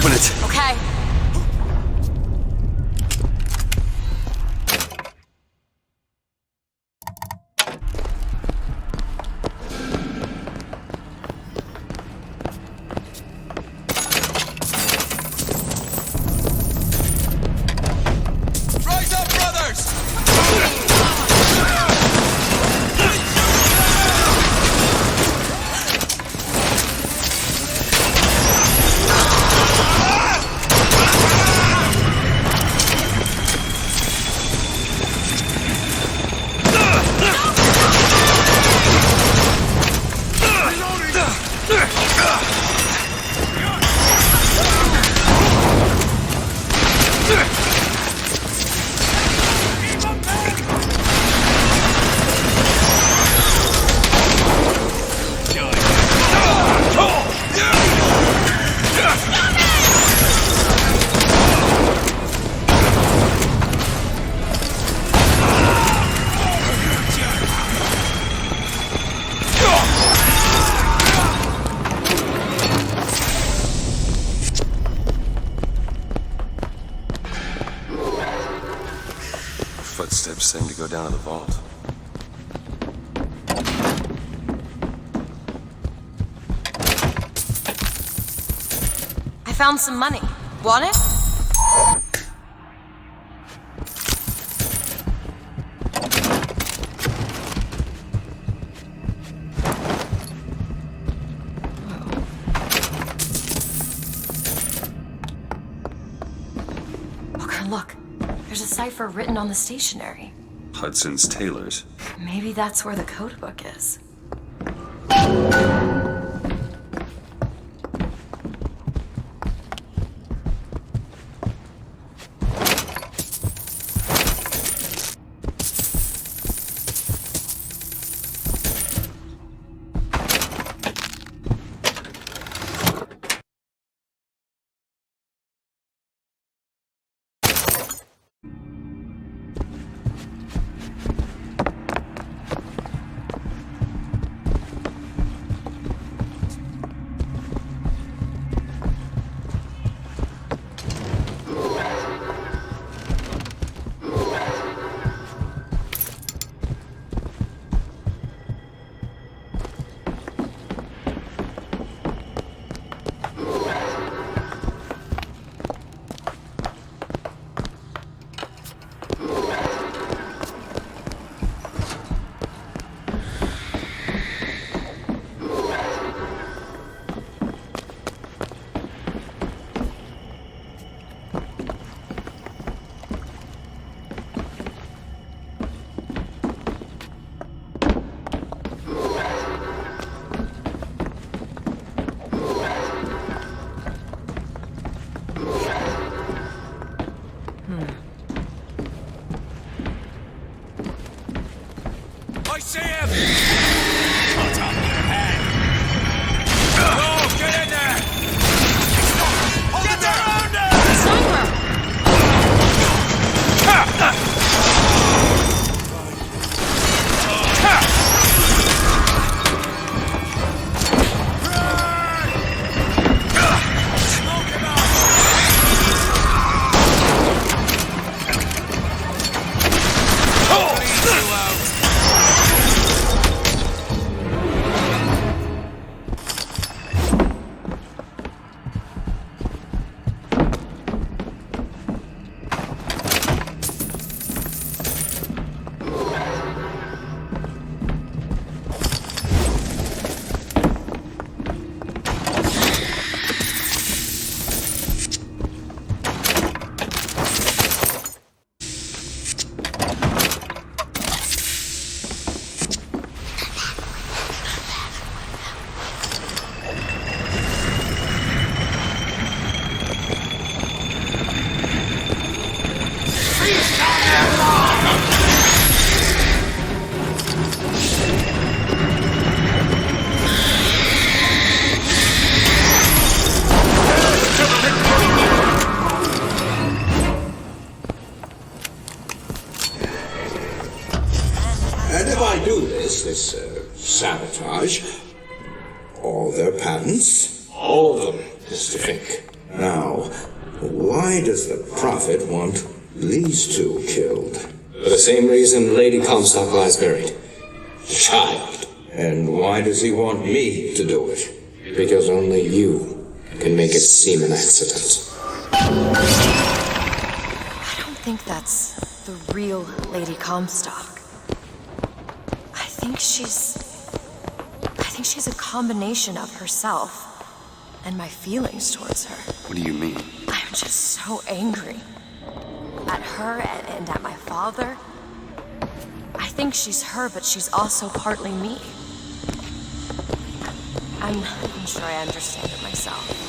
Open it. Okay. Rise up, brothers! Footsteps seem to go down to the vault. I found some money. Want it? Okay, look. There's a cipher written on the stationery. Hudson's tailors. Maybe that's where the code book is. I see him! Cut off your head! Go, get in there! Get around there! Sniper! Smoke him out! Bleed you out! And if I do this sabotage, all their patents, all of them, Mr. Fink, Now, why does the Prophet want these two killed? For the same reason Lady Comstock lies buried. Child. And why does he want me to do it? Because only you can make it seem an accident. I don't think that's the real Lady Comstock. I think she's a combination of herself and my feelings towards her. What do you mean? I'm just so angry. At her and at my father. I think she's her, but she's also partly me. I'm sure I understand it myself.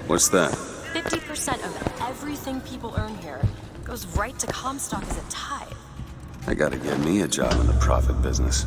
What's that? 50% of everything people earn here goes right to Comstock as a tithe. I gotta get me a job in the profit business.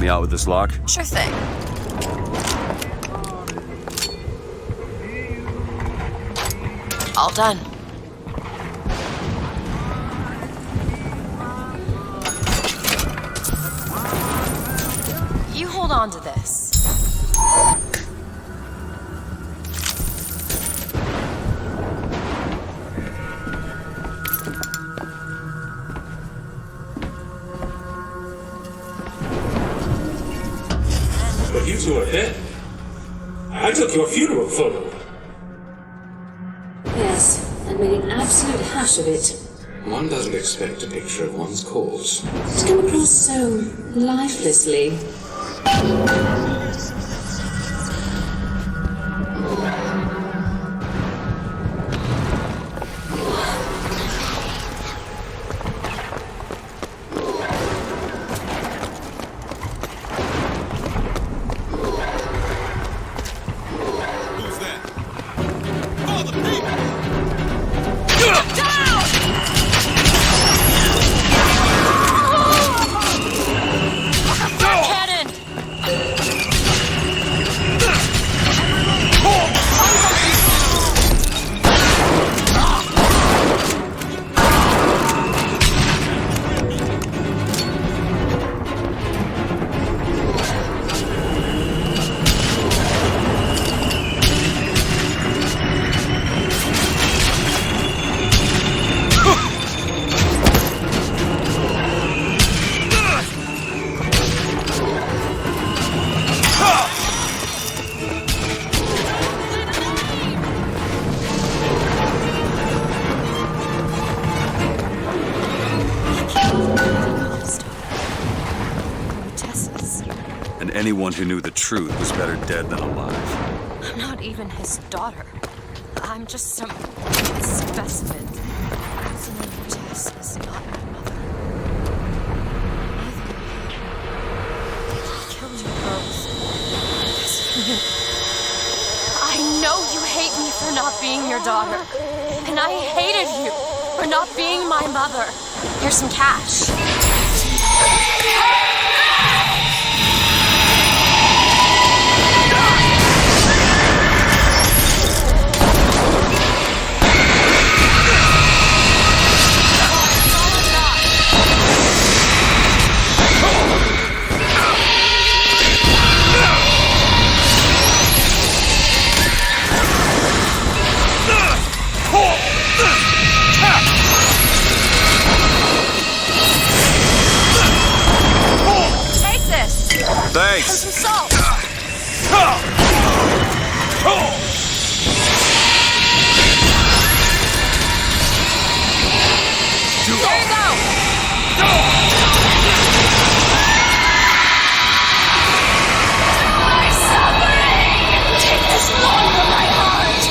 me out with this lock? Sure thing. All done. You hold on to this. But you two are dead. I took your funeral photo. Yes, and made an absolute hash of it. One doesn't expect a picture of one's corpse. To come across so lifelessly. Who's that? All the people! Cannon! And anyone who knew the truth was better dead than alive. I'm not even his daughter. I'm just some specimen. Rosamund Jess is not my mother. Neither are you. I killed you both. Because you knew. I know you hate me for not being your daughter. And I hated you for not being my mother. Here's some cash. Thanks. Some salt. There you go. My suffering. Take this one from my heart.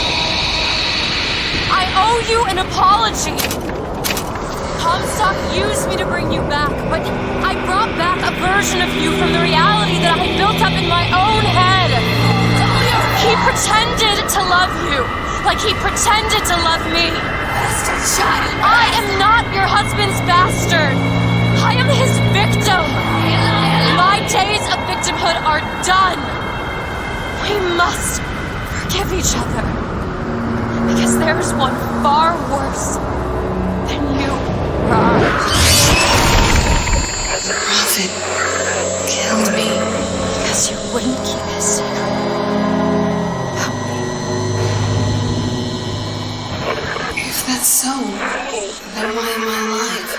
I owe you an apology. Comstock used me to bring you back, but I brought back a version of you from the reality that I had built up in my own head. He pretended to love you, like he pretended to love me. Bastard child. I am not your husband's bastard. I am his victim. My days of victimhood are done. We must forgive each other, because there is one far worse than you. The Prophet killed me. Because you wouldn't keep his secret about me. If that's so, then why am I alive?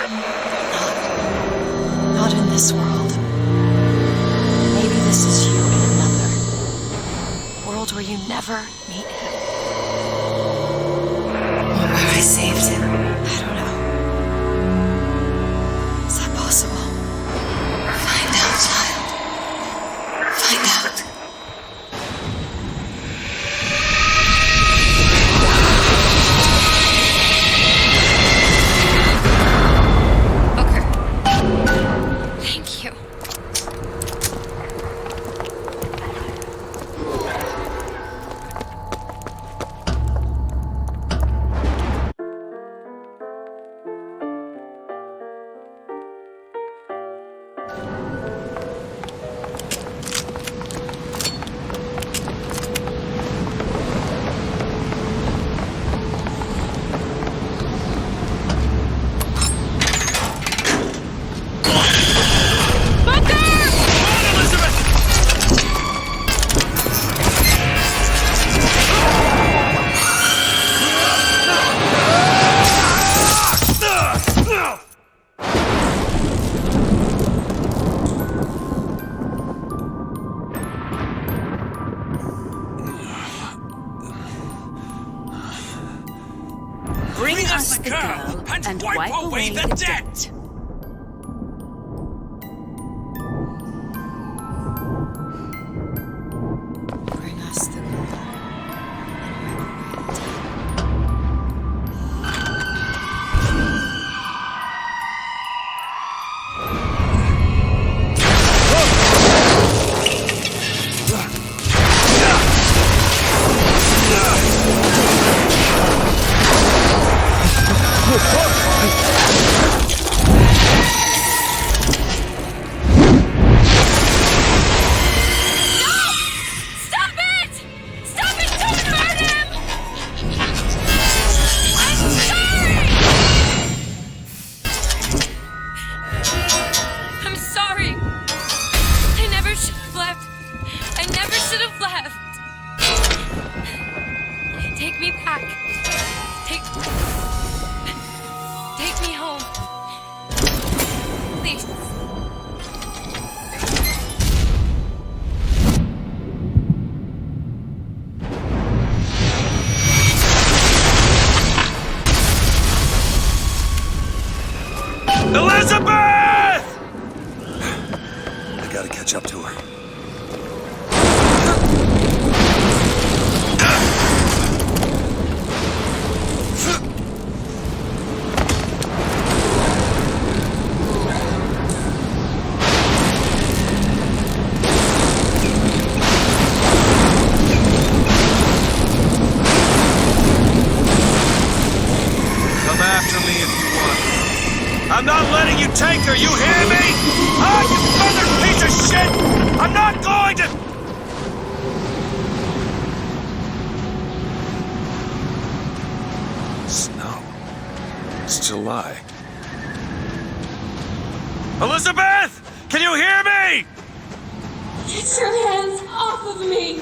Not in this world. Maybe this is you in another world where you never meet him. Or where I saved him. I don't know. Is that possible? Find out, child. Find out. Okay. Thank you. Bring us the girl and wipe wipe away away the the debt. debt. Bring us the girl. Elizabeth! I gotta catch up to her. Come after me if you want. I'm not letting you take her, you hear me? Ah, you mother piece of shit! I'm not going to... Snow. It's July. Elizabeth! Can you hear me? Get your hands off of me!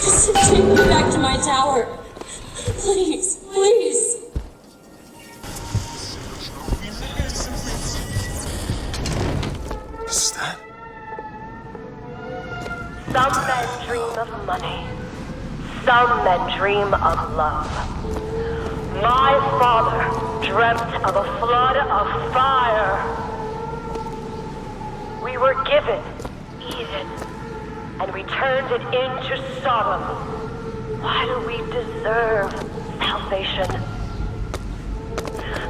Just take me back to my tower. Please, please. Is that? Some men dream of money. Some men dream of love. My father dreamt of a flood of fire. We were given Eden, and we turned it into Sodom. Why do we deserve salvation?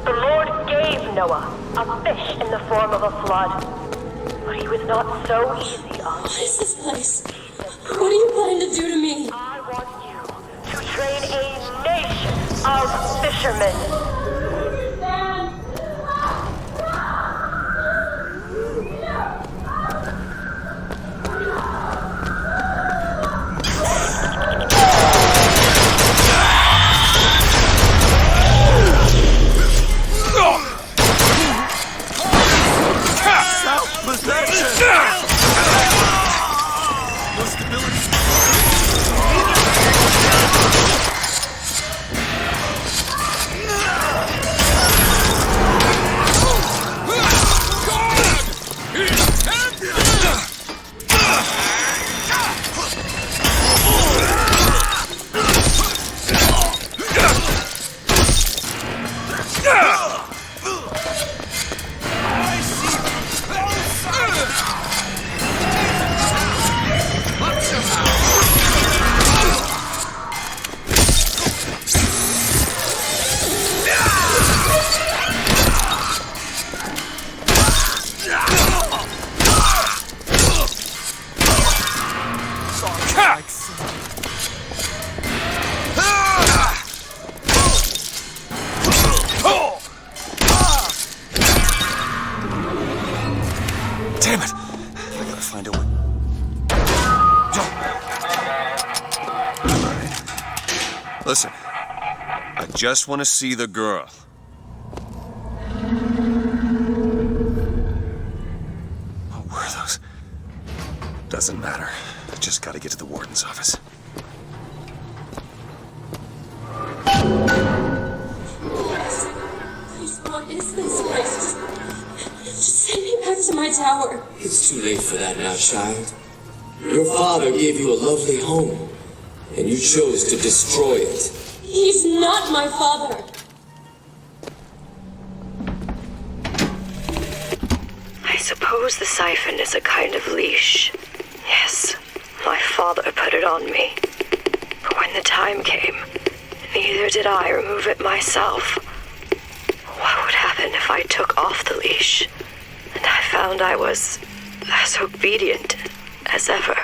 The Lord gave Noah a fish in the form of a flood, but he was not so easy on What is this place? What are you planning to do to me? I want you to train a nation of fishermen. Damn it! I gotta find a way. Alright. Listen, I just want to see the girl. What were those? Doesn't matter. I just gotta get to the warden's office. Please, what is this place? Just send me back to my my tower. It's too late for that now, child. Your father gave you a lovely home, and you chose to destroy it. He's not my father. I suppose the siphon is a kind of leash. Yes, my father put it on me. But when the time came, neither did I remove it myself. What would happen if I took off the leash, and I found I was as obedient as ever?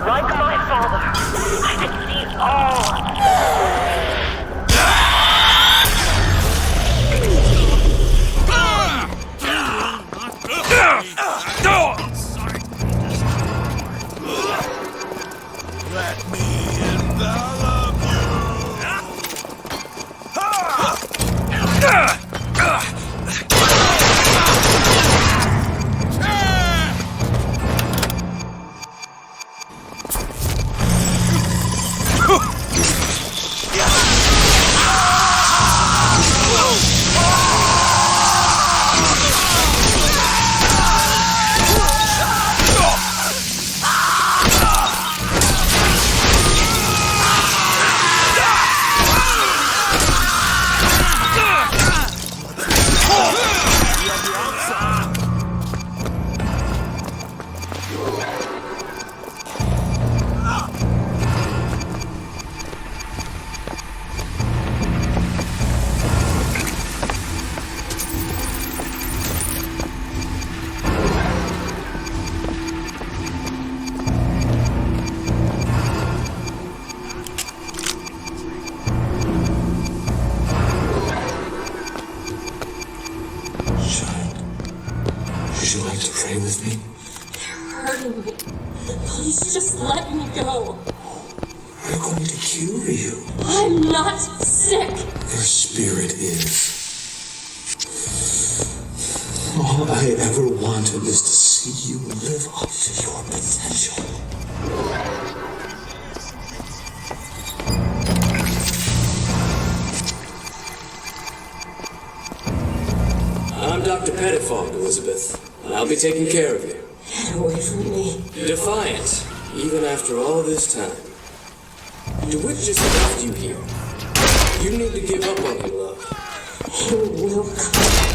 Like my father, I can see all. Let me envelop Would you like to pray with me? You're hurting me. Please just let me go. We're going to cure you. I'm not sick. Your spirit is. All I ever wanted is to see you live up to your potential. I'm Dr. Pettifog, Elizabeth, and I'll be taking care of you. Get away from me. Defiant, even after all this time. DeWitt just left you here. You need to give up on him, love. He will come.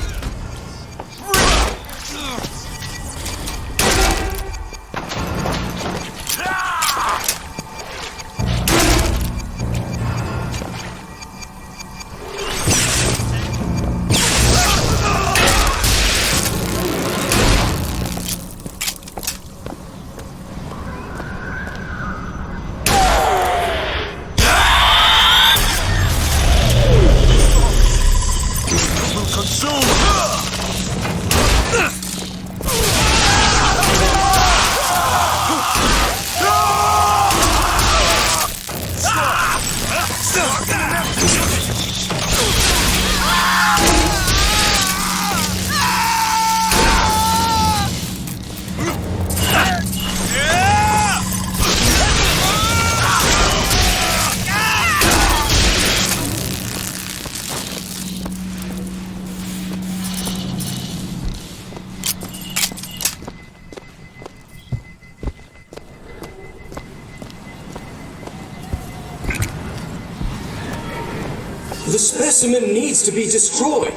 The specimen needs to be destroyed.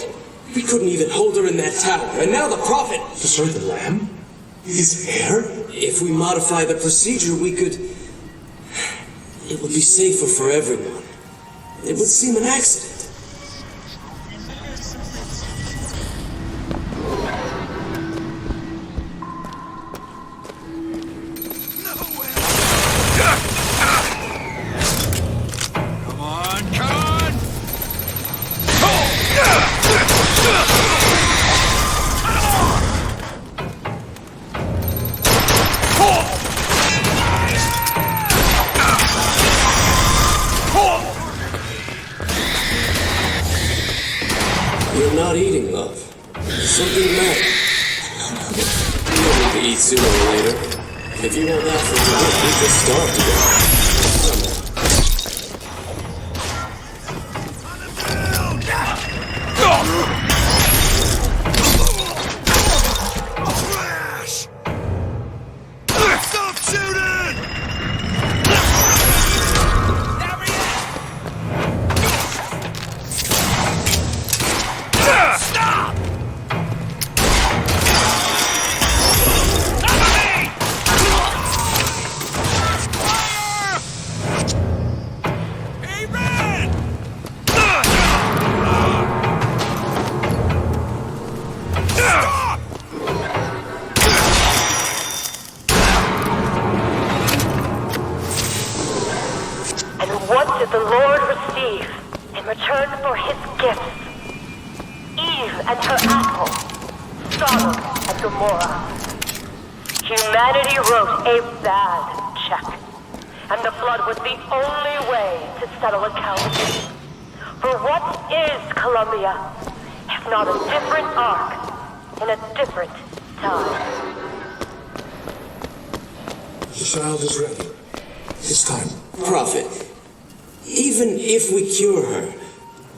We couldn't even hold her in that tower, and now the Prophet... Destroy the lamb? His heir? If we modify the procedure, we could... It would be safer for everyone. It would seem an accident. Come on, Con! You're not eating, love. Something the matter. You'll need to eat sooner or later. If you want that for DeWitt, we just starve to death. Stop shooting! Stop! And what did the Lord receive in return for his gifts? Eve and her apple, Sodom and Gomorrah. Humanity wrote a bad check, and the flood was the only way to settle accounts. For what is Columbia, if not a different arc in a different time? The child is ready. It's time. Prophet, even if we cure her,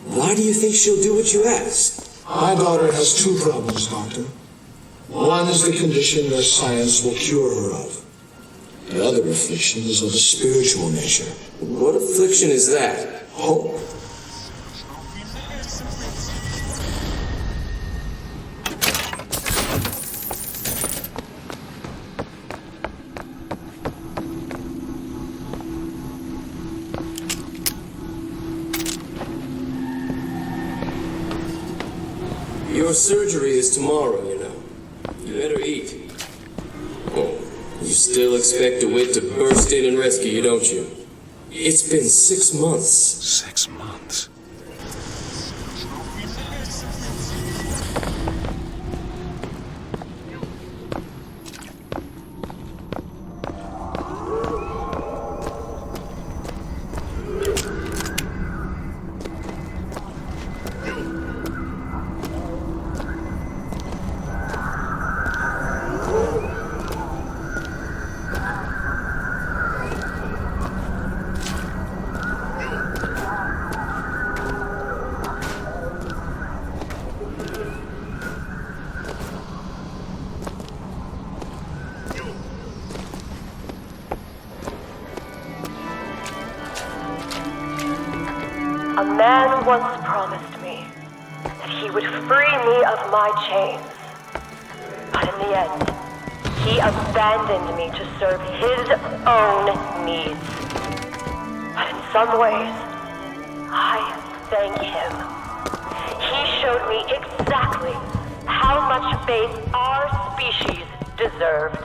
why do you think she'll do what you ask? My daughter has two problems, Doctor. One is the condition that science will cure her of. The other affliction is of a spiritual nature. What affliction is that? Hope. Your surgery is tomorrow, you know. You better eat. Oh, you still expect DeWitt to burst in and rescue you, don't you? It's been 6 months. 6 months. A man once promised me that he would free me of my chains. But in the end, he abandoned me to serve his own needs. But in some ways, I thank him. He showed me exactly how much faith our species deserved.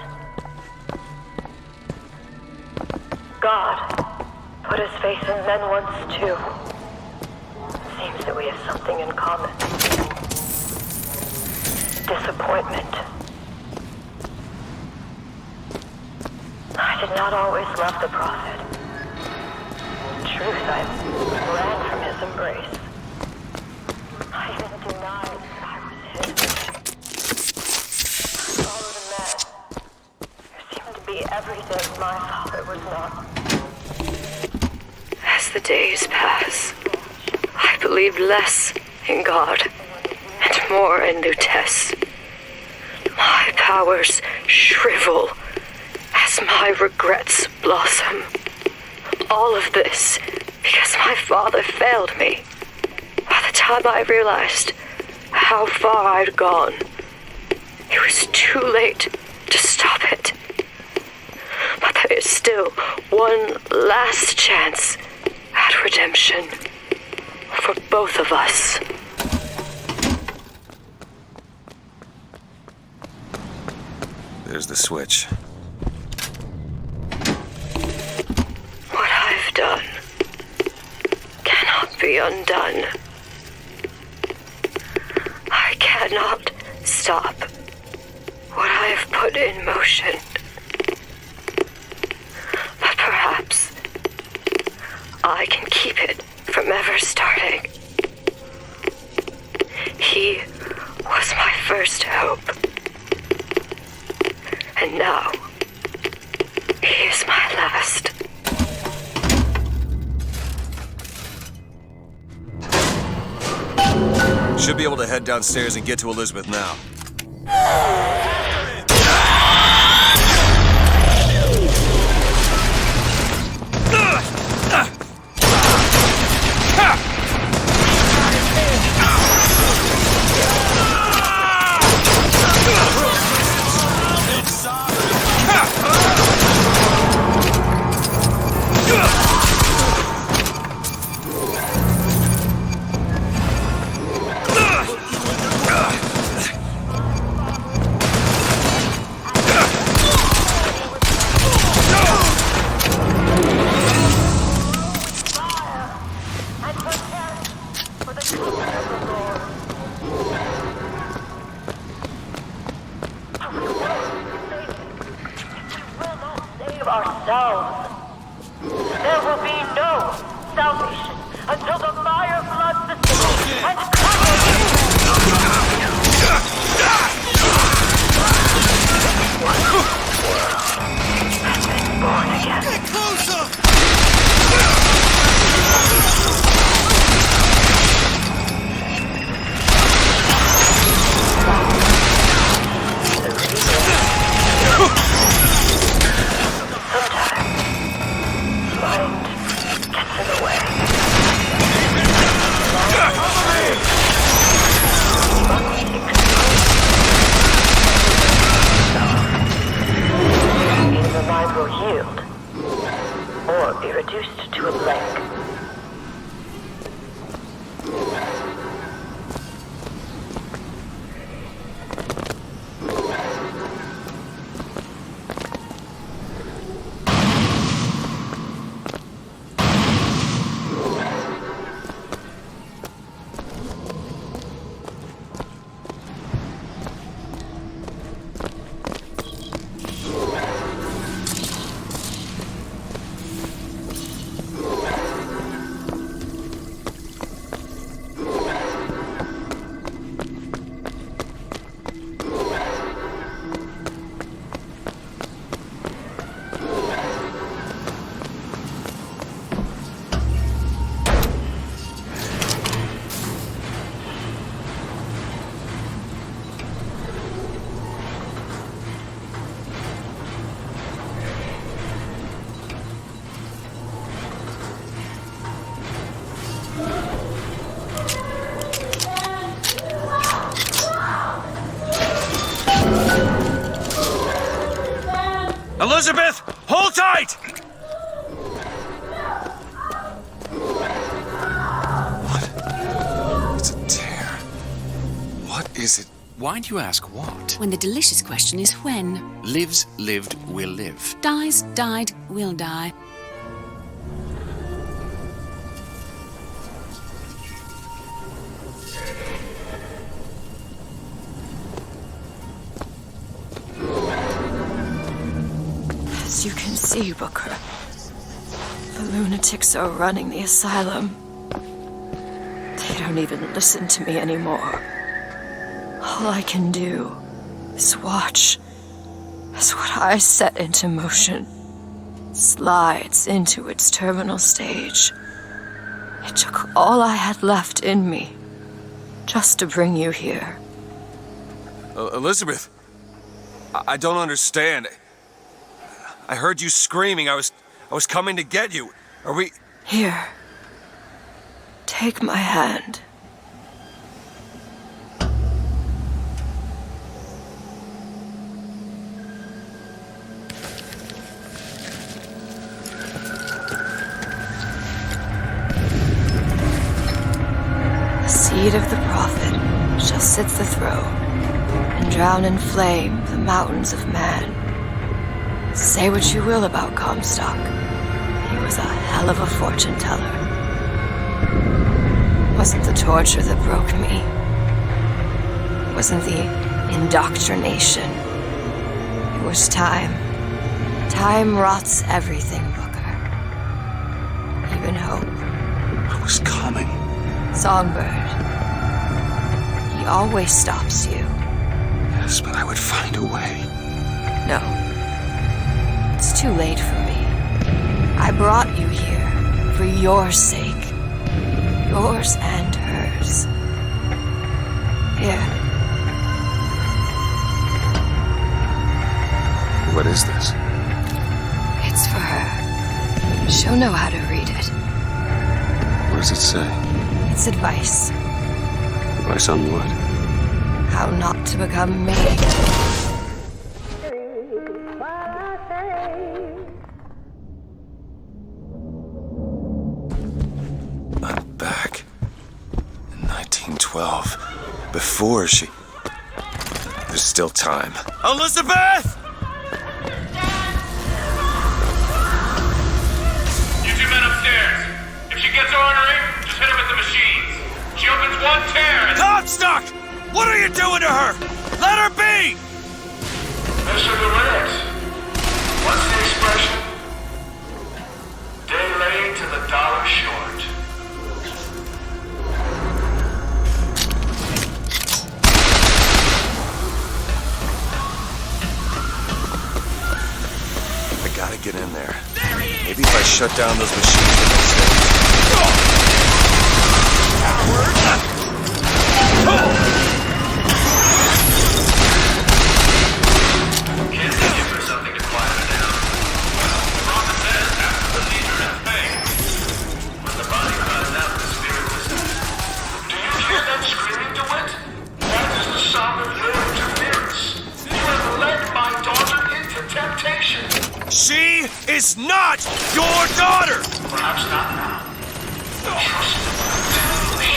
God put his faith in men once too. Seems that we have something in common. Disappointment. I did not always love the prophet. In truth, I ran from his embrace. I even denied that I was his. I followed a man. There seemed to be everything my father was not. As the days pass, I believe less in God and more in Lutece. My powers shrivel as my regrets blossom. All of this because my father failed me. By the time I realized how far I'd gone, it was too late to stop it. But there is still one last chance at redemption. For both of us. There's the switch. What I've done cannot be undone. I cannot stop what I have put in motion. But perhaps I can keep it from ever starting. Should be able to head downstairs and get to Elizabeth now. Ourselves. There will be no salvation until the fire floods the city and covers it. Born again. Get closer! Will yield, or be reduced to a blank. Elizabeth, hold tight! What? It's a tear. What is it? Why do you ask what? When the delicious question is when. Lives, lived, will live. Dies, died, will die. As you can see, Booker, the lunatics are running the asylum. They don't even listen to me anymore. All I can do is watch as what I set into motion slides into its terminal stage. It took all I had left in me just to bring you here. Elizabeth, I don't understand. I heard you screaming. I was coming to get you. Are we... Here. Take my hand. The seed of the prophet shall sit the throne and drown in flame the mountains of man. Say what you will about Comstock. He was a hell of a fortune teller. It wasn't the torture that broke me. It wasn't the indoctrination. It was time. Time rots everything, Booker. Even hope. I was coming. Songbird. He always stops you. Yes, but I would find a way. No. It's too late for me. I brought you here for your sake. Yours and hers. Here. What is this? It's for her. She'll know how to read it. What does it say? It's advice. Advice on what? How not to become me. I'm back. In 1912. Before she... There's still time. Elizabeth! You two men upstairs. If she gets ornery, just hit her with the machines. She opens one tear and... Comstock! What are you doing to her? Let her be! Mr. DeWitt, what's the expression? Day late to the dollar short. I gotta get in there. Maybe if I shut down those machines, it'll stay. Kids can give her something to quiet her down. The prophet says after the leader is paid. When the body cries out, the spirit listens. Do you hear them screaming, DeWitt? That is the sound of your interference. You have led my daughter into temptation. She is not your daughter! Perhaps not now. Trust me.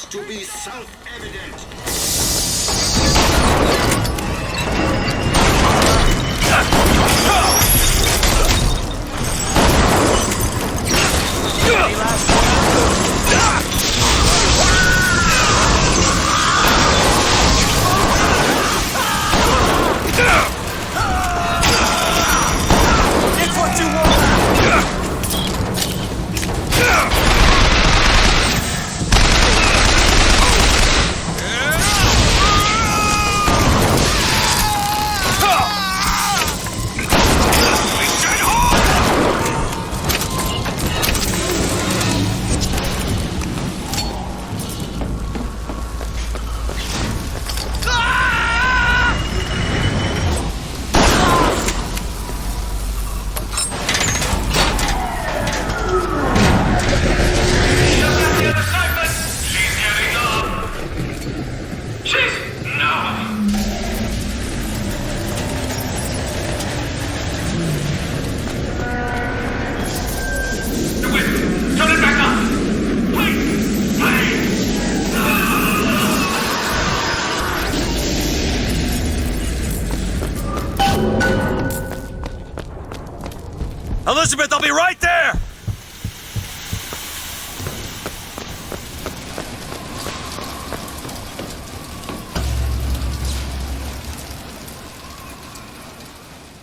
To be self-evident. It's what you want! Elizabeth, I'll be right there!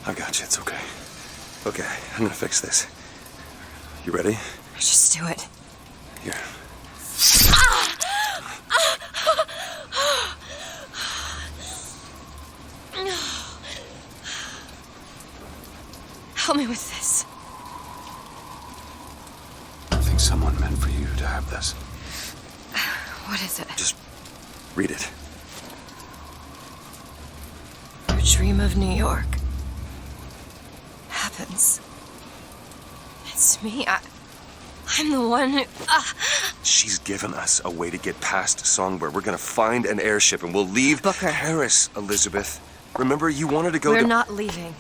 I got you, it's okay. Okay, I'm gonna fix this. You ready? Just do it. Here. Help me with this. I think someone meant for you to have this. What is it? Just read it. Your dream of New York happens. It's me. I'm the one who... She's given us a way to get past Songbird. We're gonna find an airship and we'll leave Booker. Paris, Elizabeth. Remember, you wanted to go We're to... not leaving.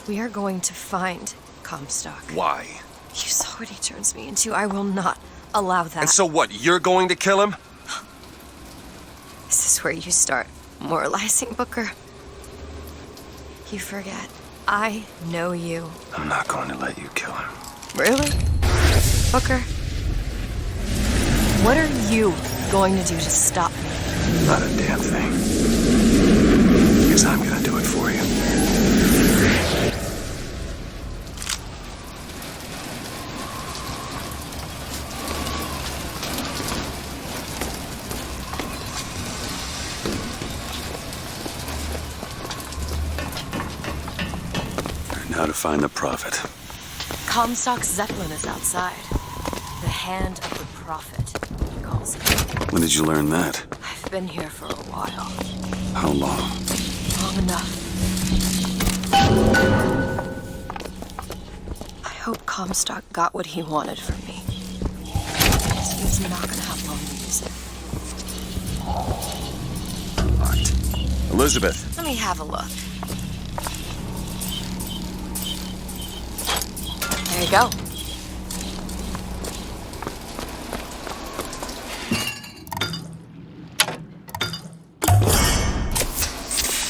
We are going to find Comstock. Why? You saw what he turns me into. I will not allow that. And so what, you're going to kill him? This is where you start moralizing, Booker. You forget. I know you. I'm not going to let you kill him. Really? Booker? What are you going to do to stop me? Not a damn thing. Because I'm gonna do it for you. Now to find the prophet. Comstock's Zeppelin is outside. The hand of the prophet, he calls it. When did you learn that? I've been here for a while. How long? Long enough. I hope Comstock got what he wanted from me. Because he's not gonna have long music. Locked. Elizabeth. Let me have a look. There you go.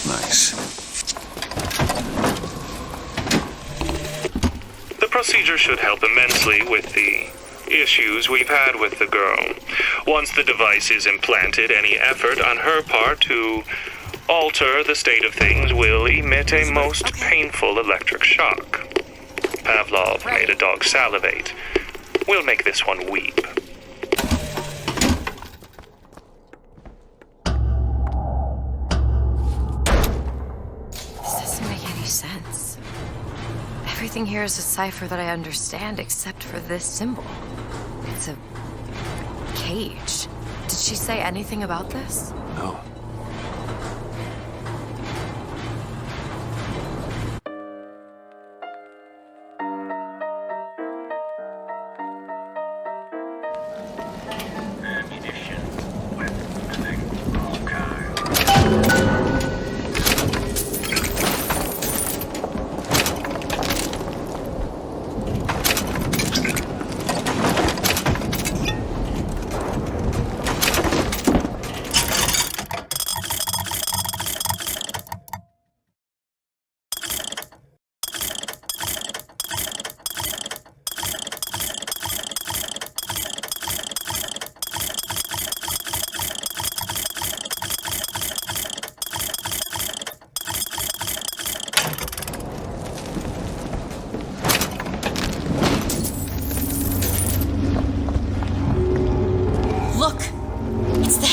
Nice. The procedure should help immensely with the issues we've had with the girl. Once the device is implanted, any effort on her part to alter the state of things will emit a most painful electric shock. Pavlov made a dog salivate. We'll make this one weep. This doesn't make any sense. Everything here is a cipher that I understand except for this symbol. It's a cage. Did she say anything about this? No.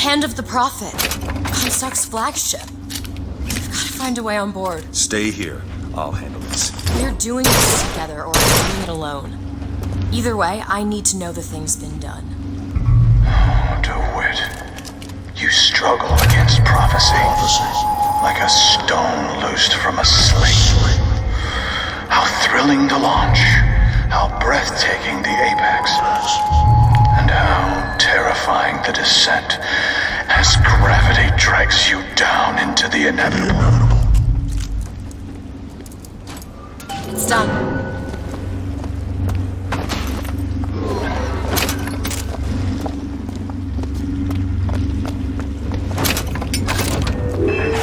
Hand of the Prophet. Comstock's flagship. We've got to find a way on board. Stay here. I'll handle this. We're doing this together or doing it alone. Either way, I need to know the thing's been done. DeWitt, you struggle against prophecy. Like a stone loosed from a slate. How thrilling the launch. How breathtaking the apex. And how terrifying the descent as gravity drags you down into the inevitable. It's done.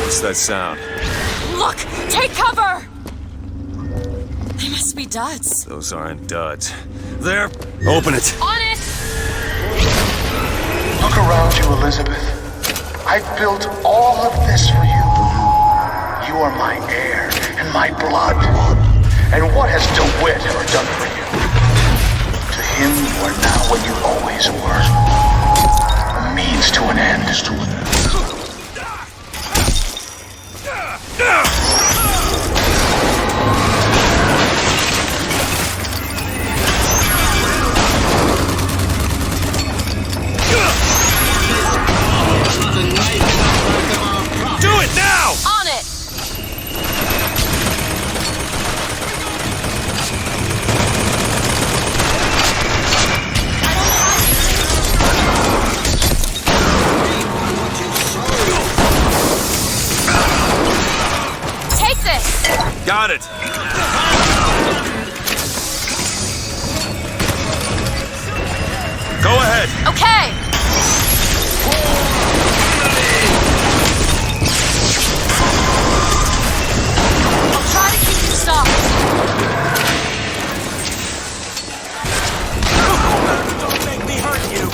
What's that sound? Look! Take cover! They must be duds. Those aren't duds. There! Open it! On it! Look around you, Elizabeth. I built all of this for you. You are my air and my blood. And what has DeWitt ever done for you? To him, you are now what you always were. A means to an end. Got it. Go ahead. Okay. I'll try to keep you stopped. Don't make me hurt you.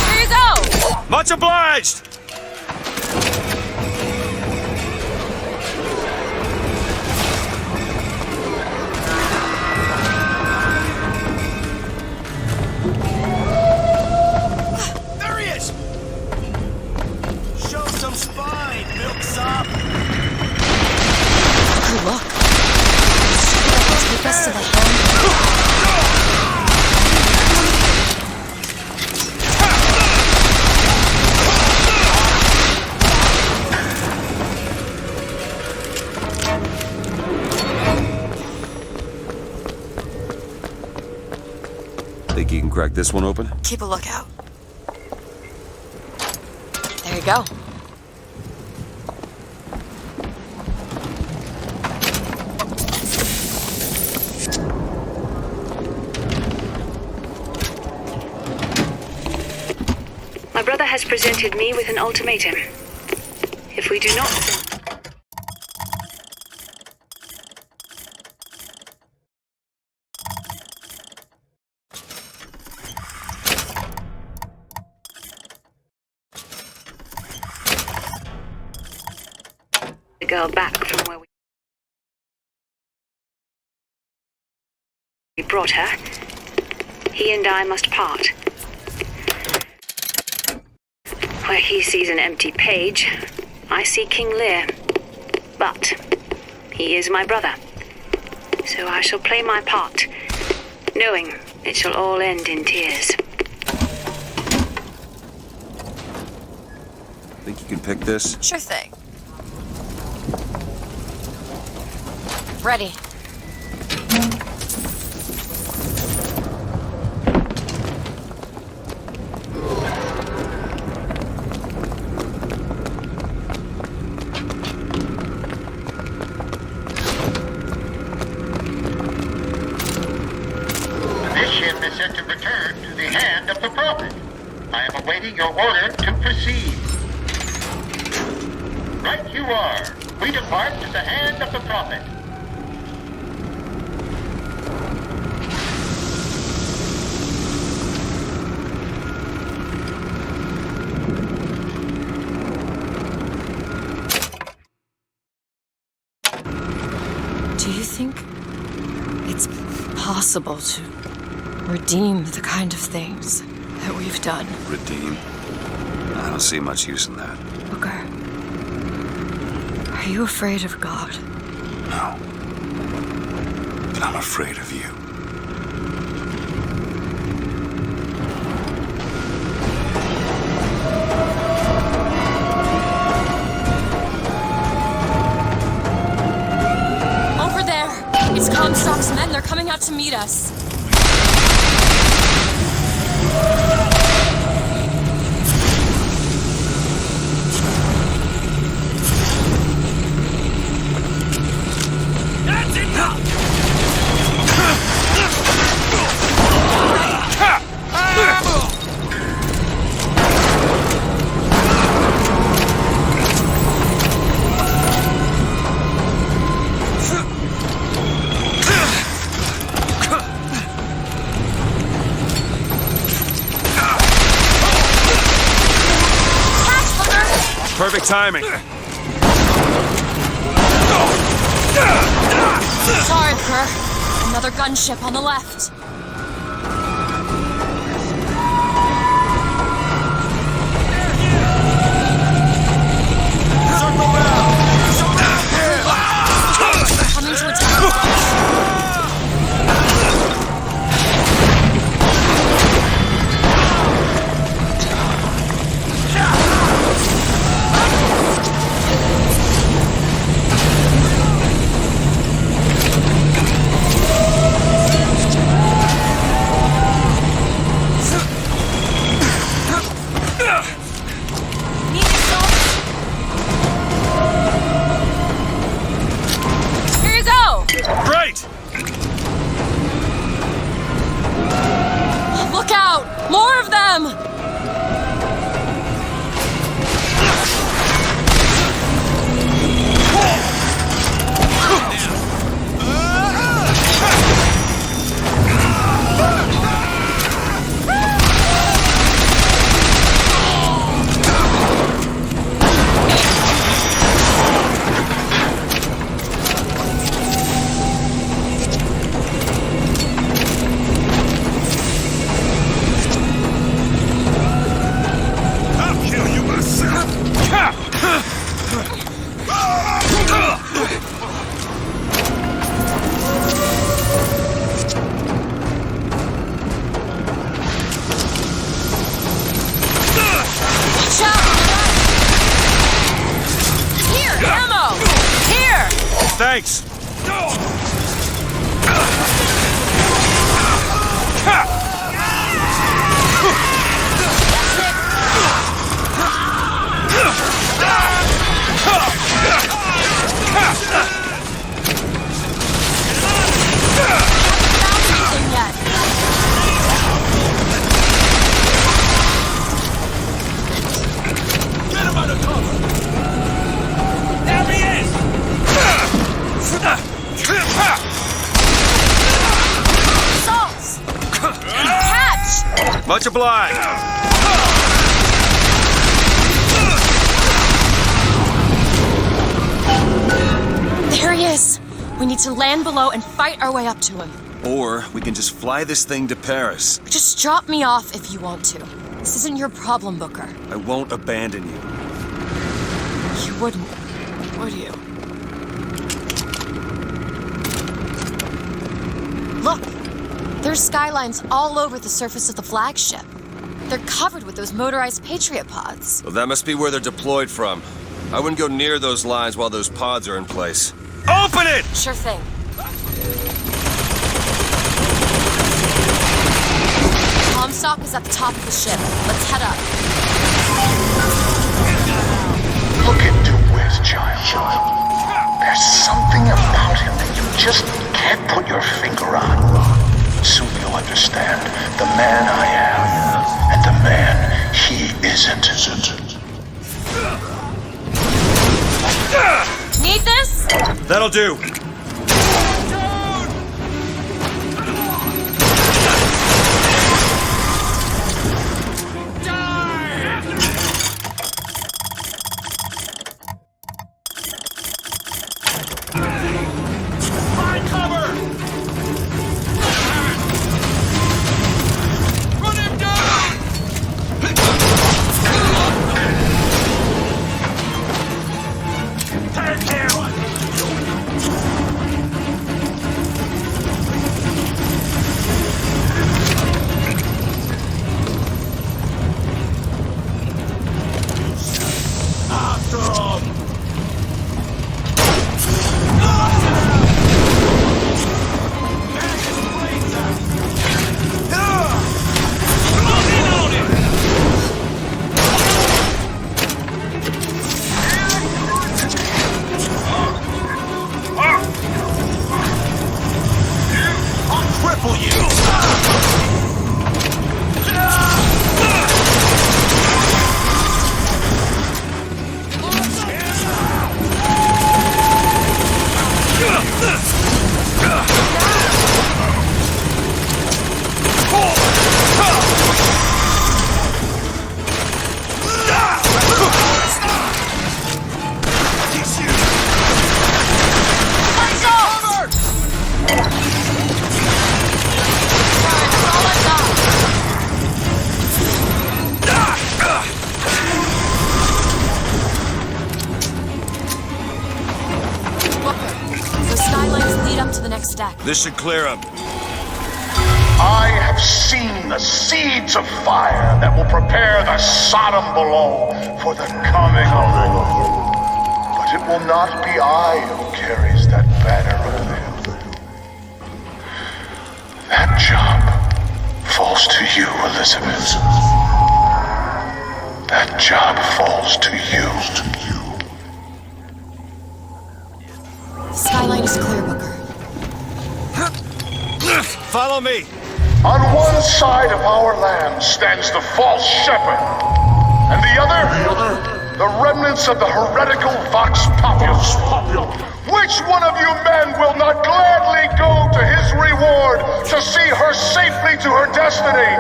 Here you go. Much obliged. There he is. Show some spine, milksop. Oh, look. Take us to the hand. Think you can crack this one open? Keep a lookout. There you go. My brother has presented me with an ultimatum. If we do not... the girl back from where we brought her, he and I must part. Where he sees an empty page, I see King Lear. But he is my brother, so I shall play my part, knowing it shall all end in tears. Think you can pick this? Sure thing. Ready. Your order to proceed. Right you are. We depart to the hand of the Prophet. Do you think it's possible to redeem the kind of things that we've done? Redeem? I don't see much use in that. Booker, are you afraid of God? No. But I'm afraid of you. Over there! It's Comstock's men. They're coming out to meet us. Perfect timing. Sorry, Booker. Another gunship on the left. Circle back! Coming to attack. brakes! Much obliged. There he is. We need to land below and fight our way up to him. Or we can just fly this thing to Paris. Just drop me off if you want to. This isn't your problem, Booker. I won't abandon you. You wouldn't, would you? Look! There's skylines all over the surface of the flagship. They're covered with those motorized Patriot pods. Well, that must be where they're deployed from. I wouldn't go near those lines while those pods are in place. Open it! Sure thing. Comstock is at the top of the ship. Let's head up. Look at DeWitt, child. There's something about him that you just can't put your finger on. Soon you'll understand the man I am and the man he isn't. Need this? That'll do. This should clear them. I have seen the seeds of fire that will prepare the Sodom below for the coming of the Lord. But it will not be I who carries that banner of him. That job falls to you, Elizabeth. That job falls to you. The skyline is clear, Booker. Follow me! On one side of our land stands the false shepherd, and the other, the remnants of the heretical Vox Populus. Which one of you men will not gladly go to his reward to see her safely to her destiny?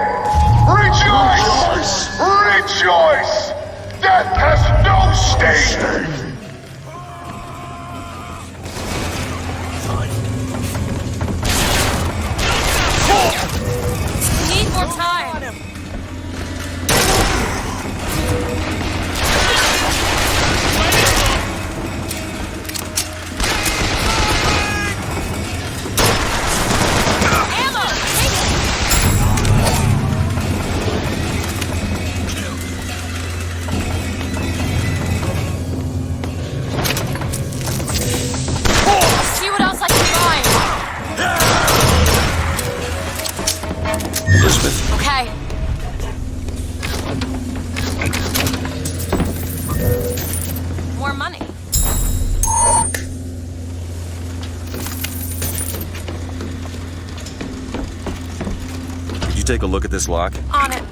Rejoice! Rejoice! Death has no sting! Need more time. take a look at this lock? On it.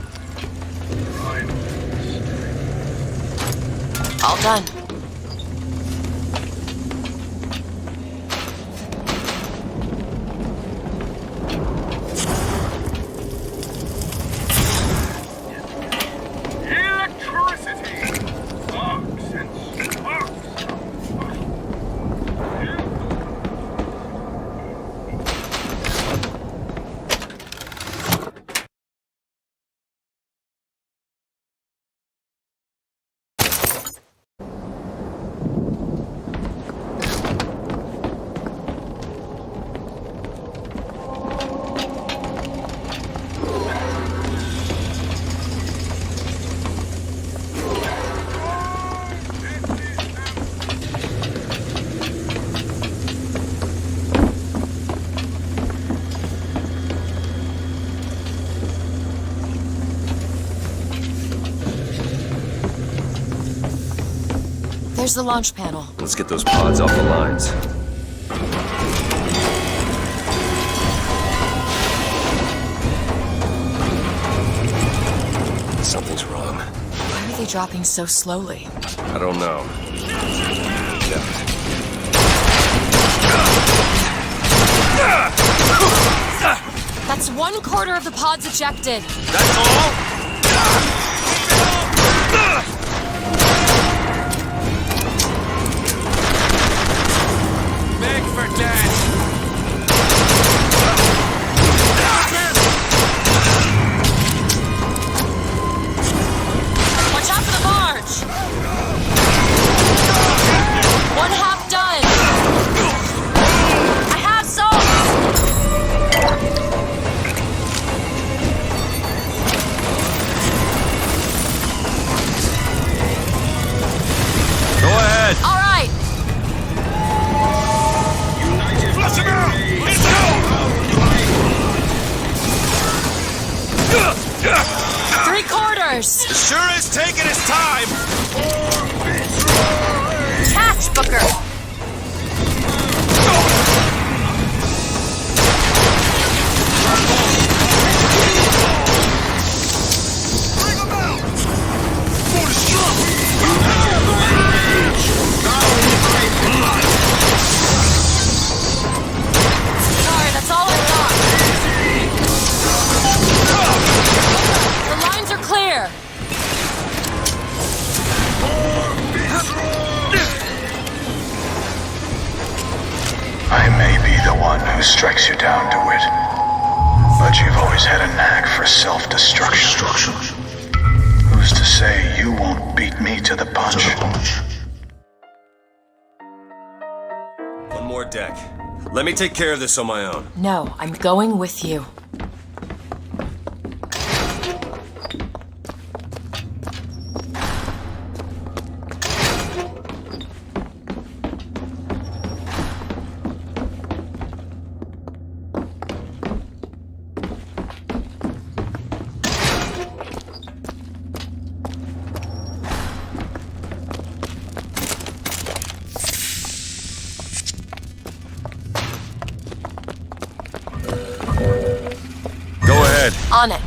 All done. There's the launch panel. Let's get those pods off the lines. Something's wrong. Why are they dropping so slowly? I don't know. That's 1/4 of the pods ejected. That's all? Beg for death! Watch out for the barge! 1/2 done! I have some! Go ahead! All right! Flush him out! Let's go! 3/4! It sure is taking its time! Catch, Booker! Bring him out! For Sorry, that's all I got. The lines are clear. I may be the one who strikes you down, DeWitt, but you've always had a knack for self-destruction. Who's to say you won't beat me to the punch? One more deck. Let me take care of this on my own. No, I'm going with you. Go ahead. On it.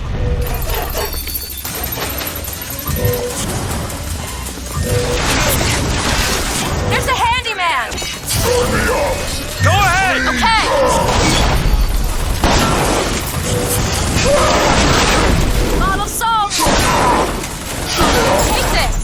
There's a handyman! Go ahead! Okay! Bottle salt! Take this!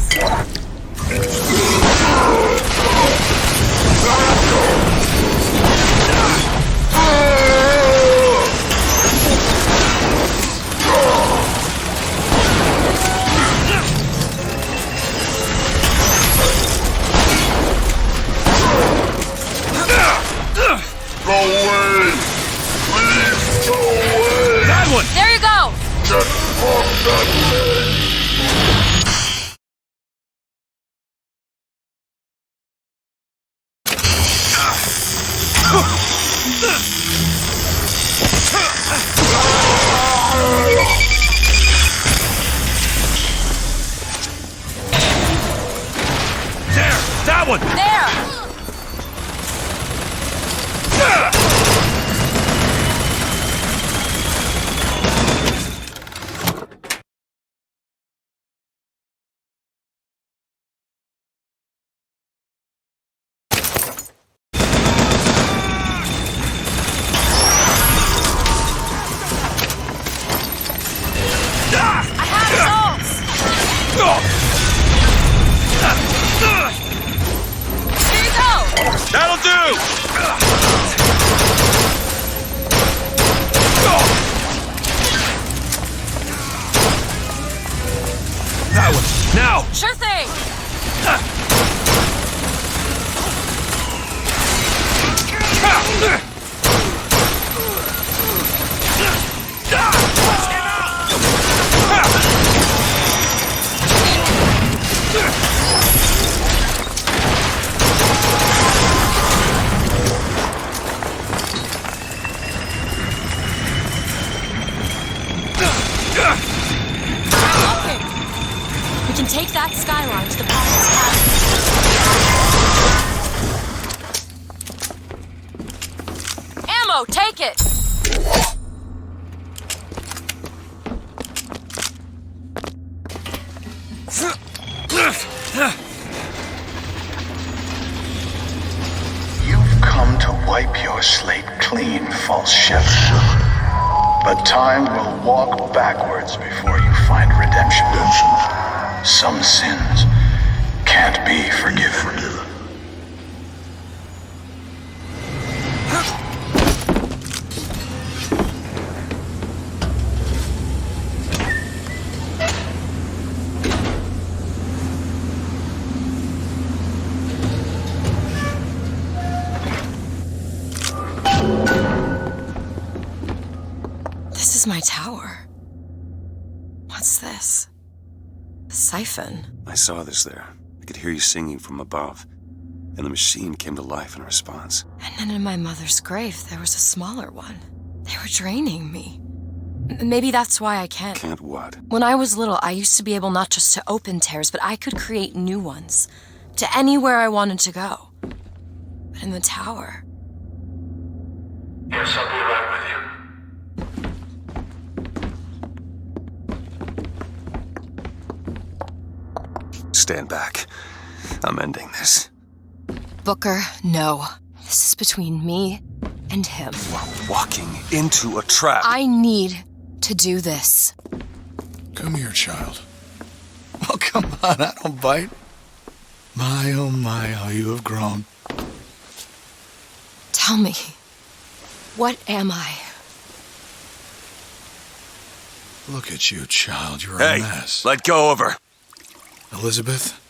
Go away! Please, go away! That one! There you go! Get off that thing! There! That one! There! clean false shepherd. But time will walk backwards before you find redemption. Some sins can't be forgiven. This is my tower. What's this? A siphon. I saw this there. I could hear you singing from above. And the machine came to life in response. And then in my mother's grave, there was a smaller one. They were draining me. Maybe that's why I can't. Can't what? When I was little, I used to be able not just to open tears, but I could create new ones. To anywhere I wanted to go. But in the tower... Yes, I'll be right with you. Stand back. I'm ending this. Booker, no. This is between me and him. You are walking into a trap. I need to do this. Come here, child. Oh, come on, I don't bite. My, oh my, how you have grown. Tell me, what am I? Look at you, child. You're Hey, a mess. let go of her. Elizabeth,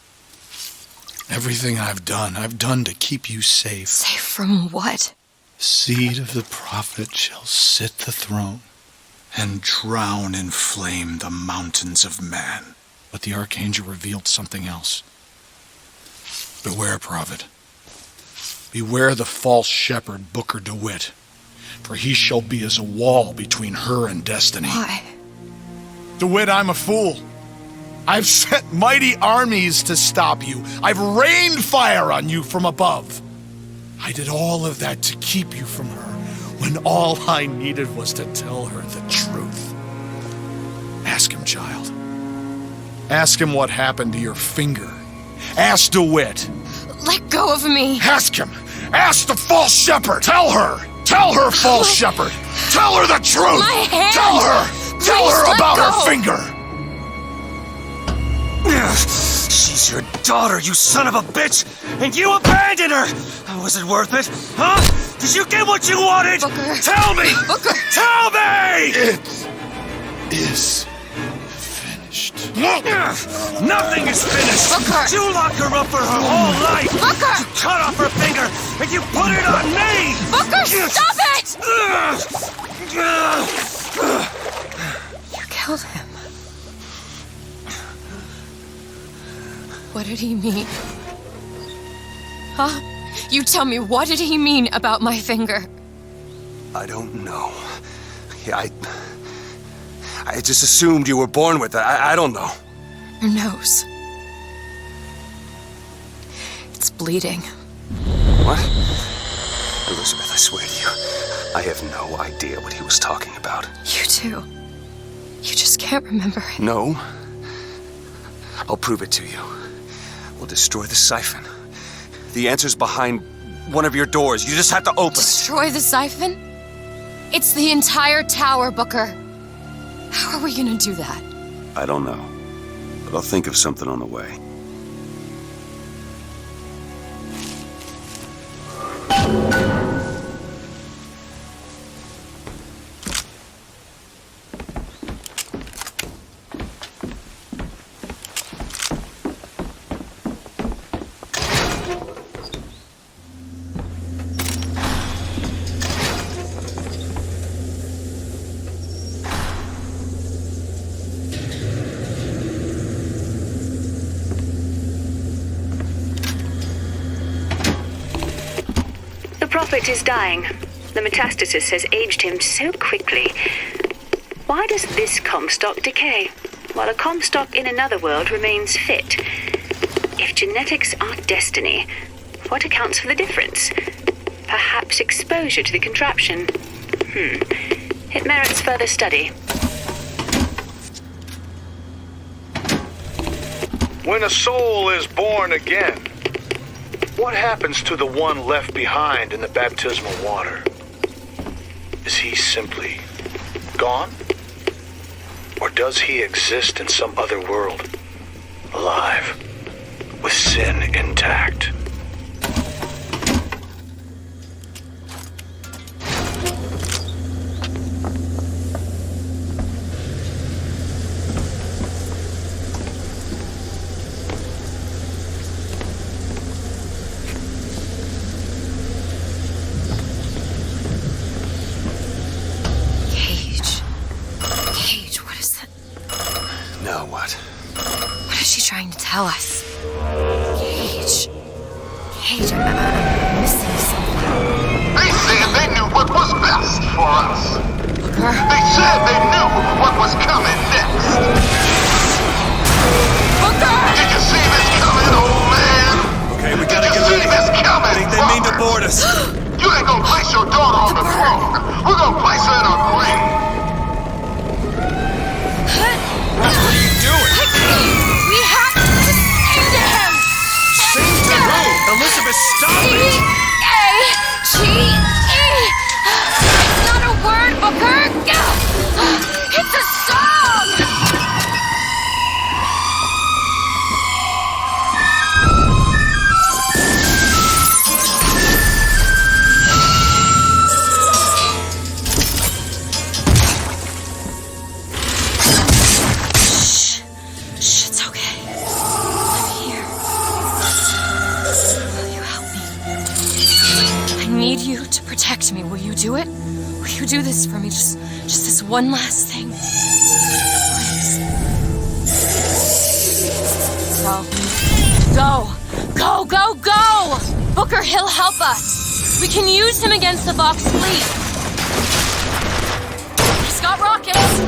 everything I've done to keep you safe. Safe from what? Seed of the prophet shall sit the throne and drown in flame the mountains of man. But the archangel revealed something else. Beware, prophet. Beware the false shepherd, Booker DeWitt, for he shall be as a wall between her and destiny. Why? DeWitt, I'm a fool. I've sent mighty armies to stop you. I've rained fire on you from above. I did all of that to keep you from her, when all I needed was to tell her the truth. Ask him, child. Ask him what happened to your finger. Ask DeWitt. Let go of me. Ask him. Ask the false shepherd. Tell her. Tell her, false shepherd. Tell her the truth. My hand. Tell her. Tell her about her finger. She's your daughter, you son of a bitch! And you abandoned her! Was it worth it? Huh? Did you get what you wanted? Booker. Tell me! Booker! Tell me! It is finished. Nothing is finished! Booker! You locked her up for her whole life! Booker! You cut off her finger, and you put it on me! Booker, stop it! You killed him. What did he mean? Huh? You tell me, what did he mean about my finger? I don't know. I just assumed you were born with it. I don't know. Your nose. It's bleeding. What? Elizabeth, I swear to you, I have no idea what he was talking about. You too. You just can't remember it. No. I'll prove it to you. We'll destroy the siphon. The answer's behind one of your doors. You just have to open it. Destroy the siphon? It's the entire tower, Booker. How are we gonna do that? I don't know. But I'll think of something on the way. The prophet is dying. The metastasis has aged him so quickly. Why does this Comstock decay, while a Comstock in another world remains fit? If genetics are destiny, what accounts for the difference? Perhaps exposure to the contraption. It merits further study. When a soul is born again, what happens to the one left behind in the baptismal water? Is he simply gone? Or does he exist in some other world, alive, with sin intact? Now what? What is she trying to tell us? Cage, I'm missing something. They said they knew what was best for us. Booker? They said they knew what was coming next. Booker! Did you see this coming, old man? Okay, we gotta get ready. I think they mean to board us. You ain't gonna place your daughter on the throne. We're gonna place her in a grave. What are you doing? We have to sing to him! Sing to who? Elizabeth, stop it! G-E! It's not a word, Booker! It's a song! Protect me, will you do it? Will you do this for me? Just this one last thing. Please. Go! Booker, he'll help us. We can use him against the Vox fleet. He's got rockets.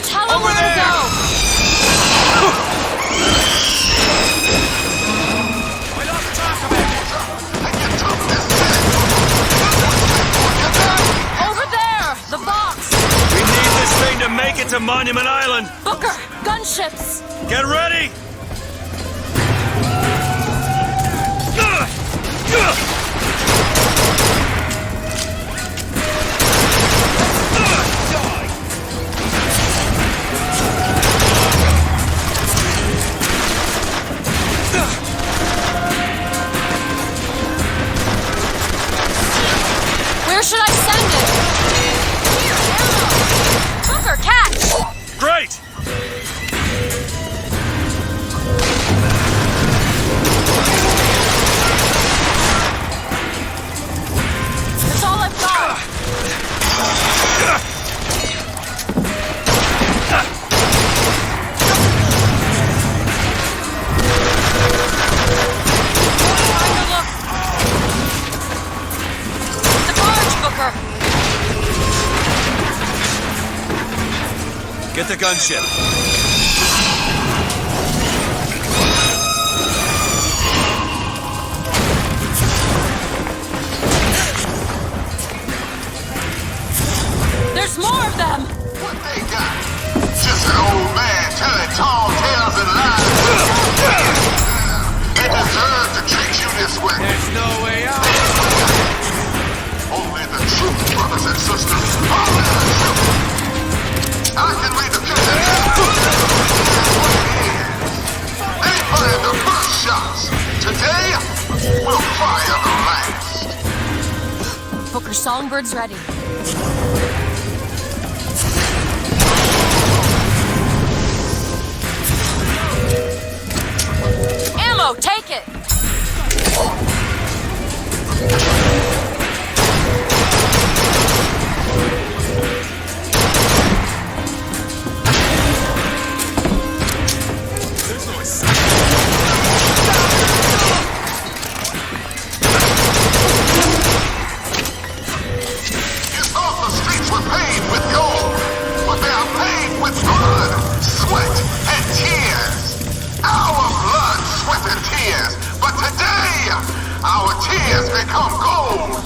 Tell him where to go! Right off the top of it! Over there! The box! We need this thing to make it to Monument Island! Booker! Gunships! Get ready! Where should I send it? Booker, catch! Great! That's all I've got. Get the gunship. There's more of them! What they got? Just an old man telling tall tales and lies. They deserve to treat you this way. There's no way out. Only the truth, brothers and sisters. Only the truth. I can read the future. They fired the first shots. Today, we'll fire the last. Booker, Songbird's ready. Ammo, take it! But today, our tears become gold.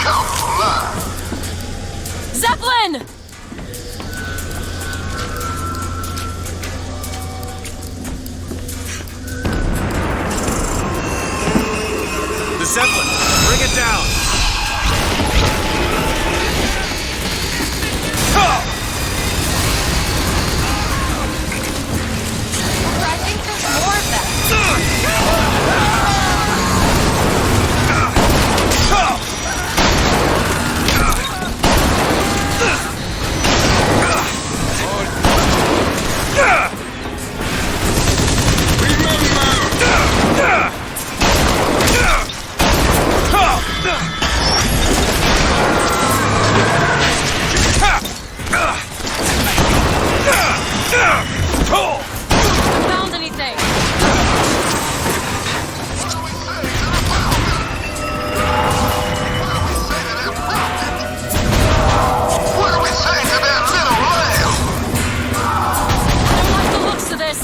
come alive. Zeppelin! The Zeppelin! Bring it down! I think there's more of that. Found anything? What do we say to that little lamb? I don't like the looks of this.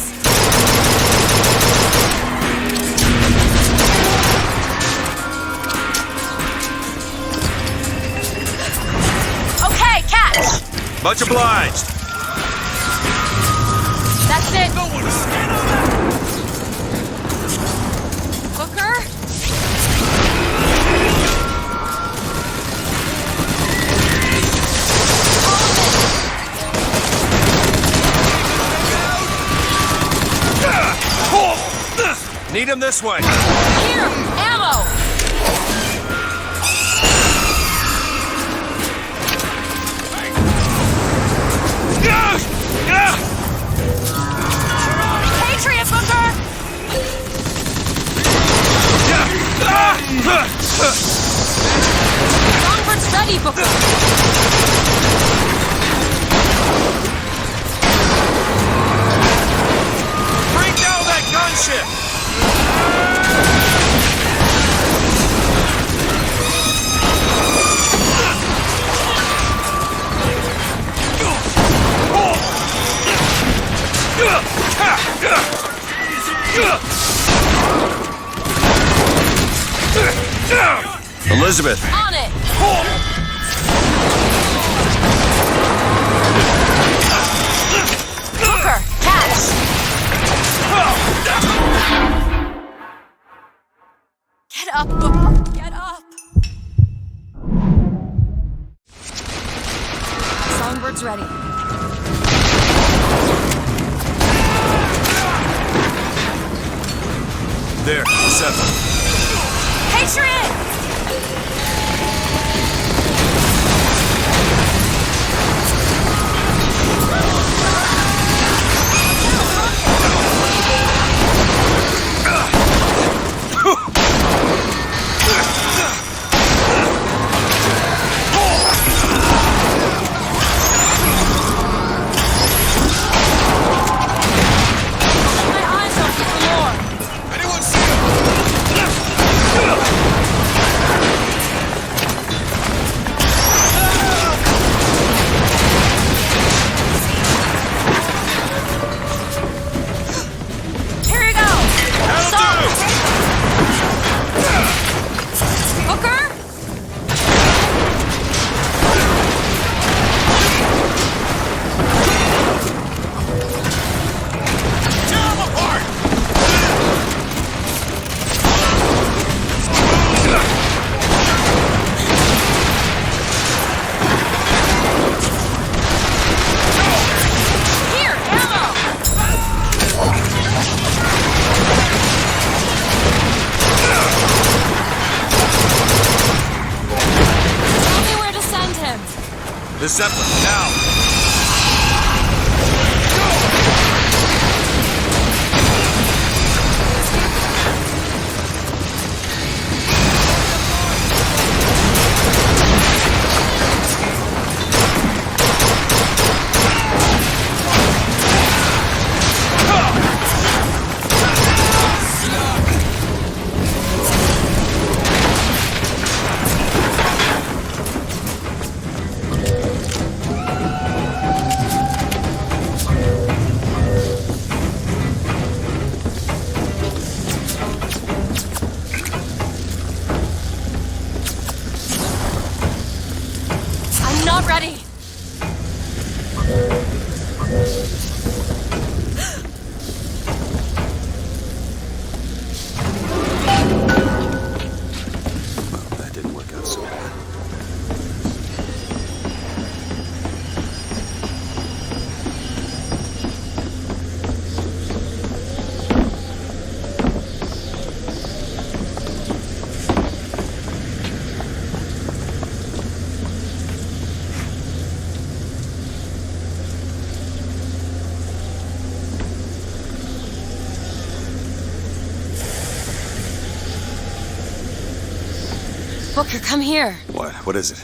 Okay, catch! Much obliged! That's it. Booker? Need him this way! Here! Ammo! Patriot, Booker! Longbird's ready, Booker! Bring down that gunship! Elizabeth! On it! Booker, catch! Get up, Booker! Get up! Songbird's ready. There, 7. Patriot! The Zeppelin, now! Booker, come here. What? What is it?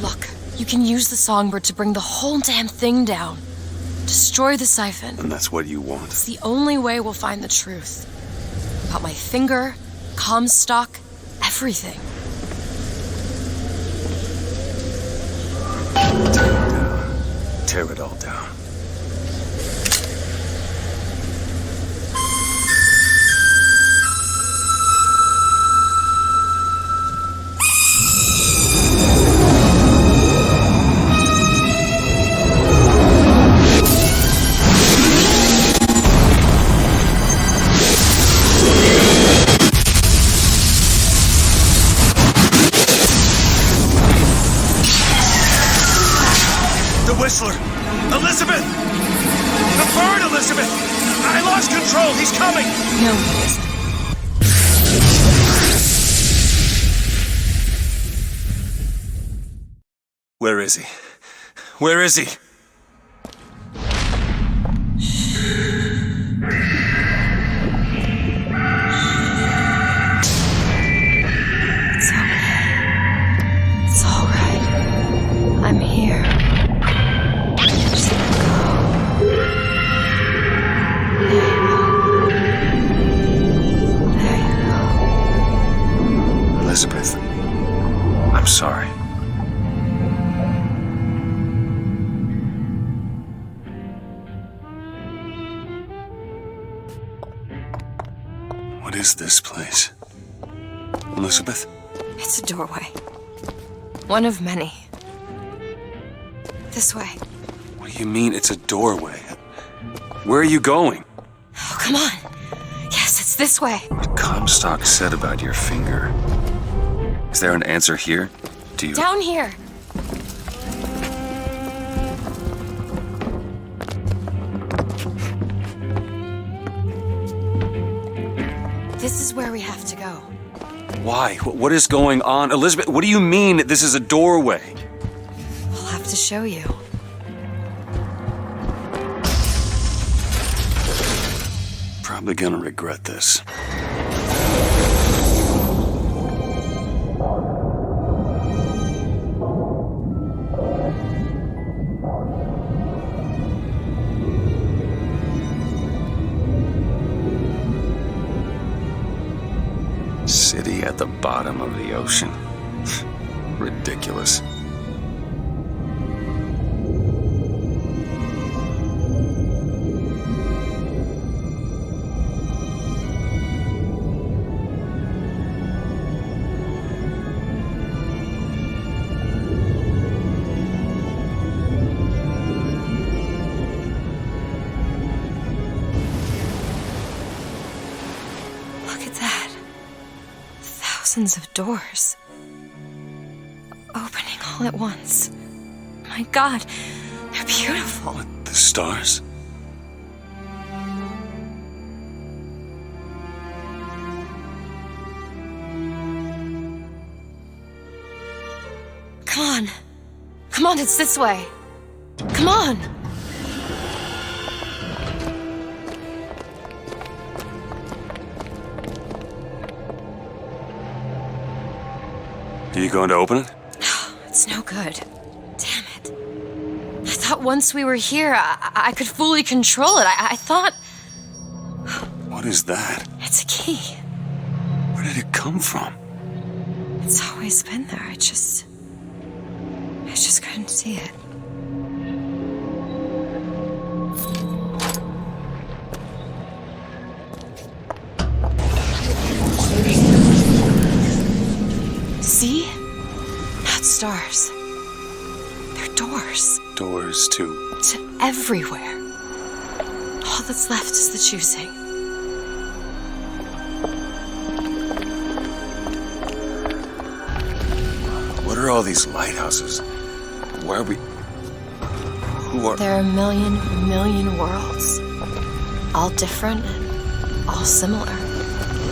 Look, you can use the songbird to bring the whole damn thing down. Destroy the siphon. And that's what you want? It's the only way we'll find the truth. About my finger, Comstock, everything. Tear it down. Tear it all down. Whistler! Elizabeth! The bird, Elizabeth! I lost control! He's coming! No, he isn't. Where is he? Where is he? It's okay. It's all right. I'm here. Just let go. There you go. There you go. Elizabeth, I'm sorry. What is this place? Elizabeth? It's a doorway. One of many. This way. What do you mean it's a doorway? Where are you going? Oh, come on. Yes, it's this way. What Comstock said about your finger. Is there an answer here? Do you... Down here. This is where we have to go. Why? What is going on? Elizabeth, what do you mean this is a doorway? I'll have to show you. Probably gonna regret this. City at the bottom of the ocean. Ridiculous. Look at that. Thousands of doors. Opening all at once. My God, they're beautiful. What, the stars? Come on. Come on, it's this way. Come on. Are you going to open it? It's no good. Damn it. I thought once we were here, I could fully control it. I thought... What is that? It's a key. Where did it come from? It's always been there. I just couldn't see it. See? Not stars. They're doors. Doors to... To everywhere. All that's left is the choosing. What are all these lighthouses? Why are we... Who are... There are a million worlds. All different and all similar.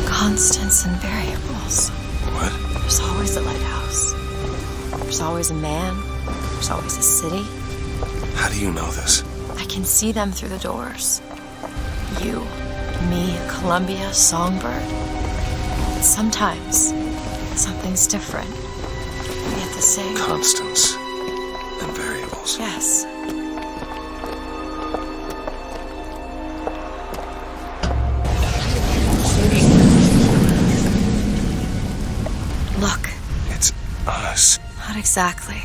Constants and variables. What? There's always a lighthouse. There's always a man. There's always a city. How do you know this? I can see them through the doors. You, me, Columbia, Songbird. But sometimes, something's different. the same. Constants and variables. Yes. Look. It's us. Not exactly.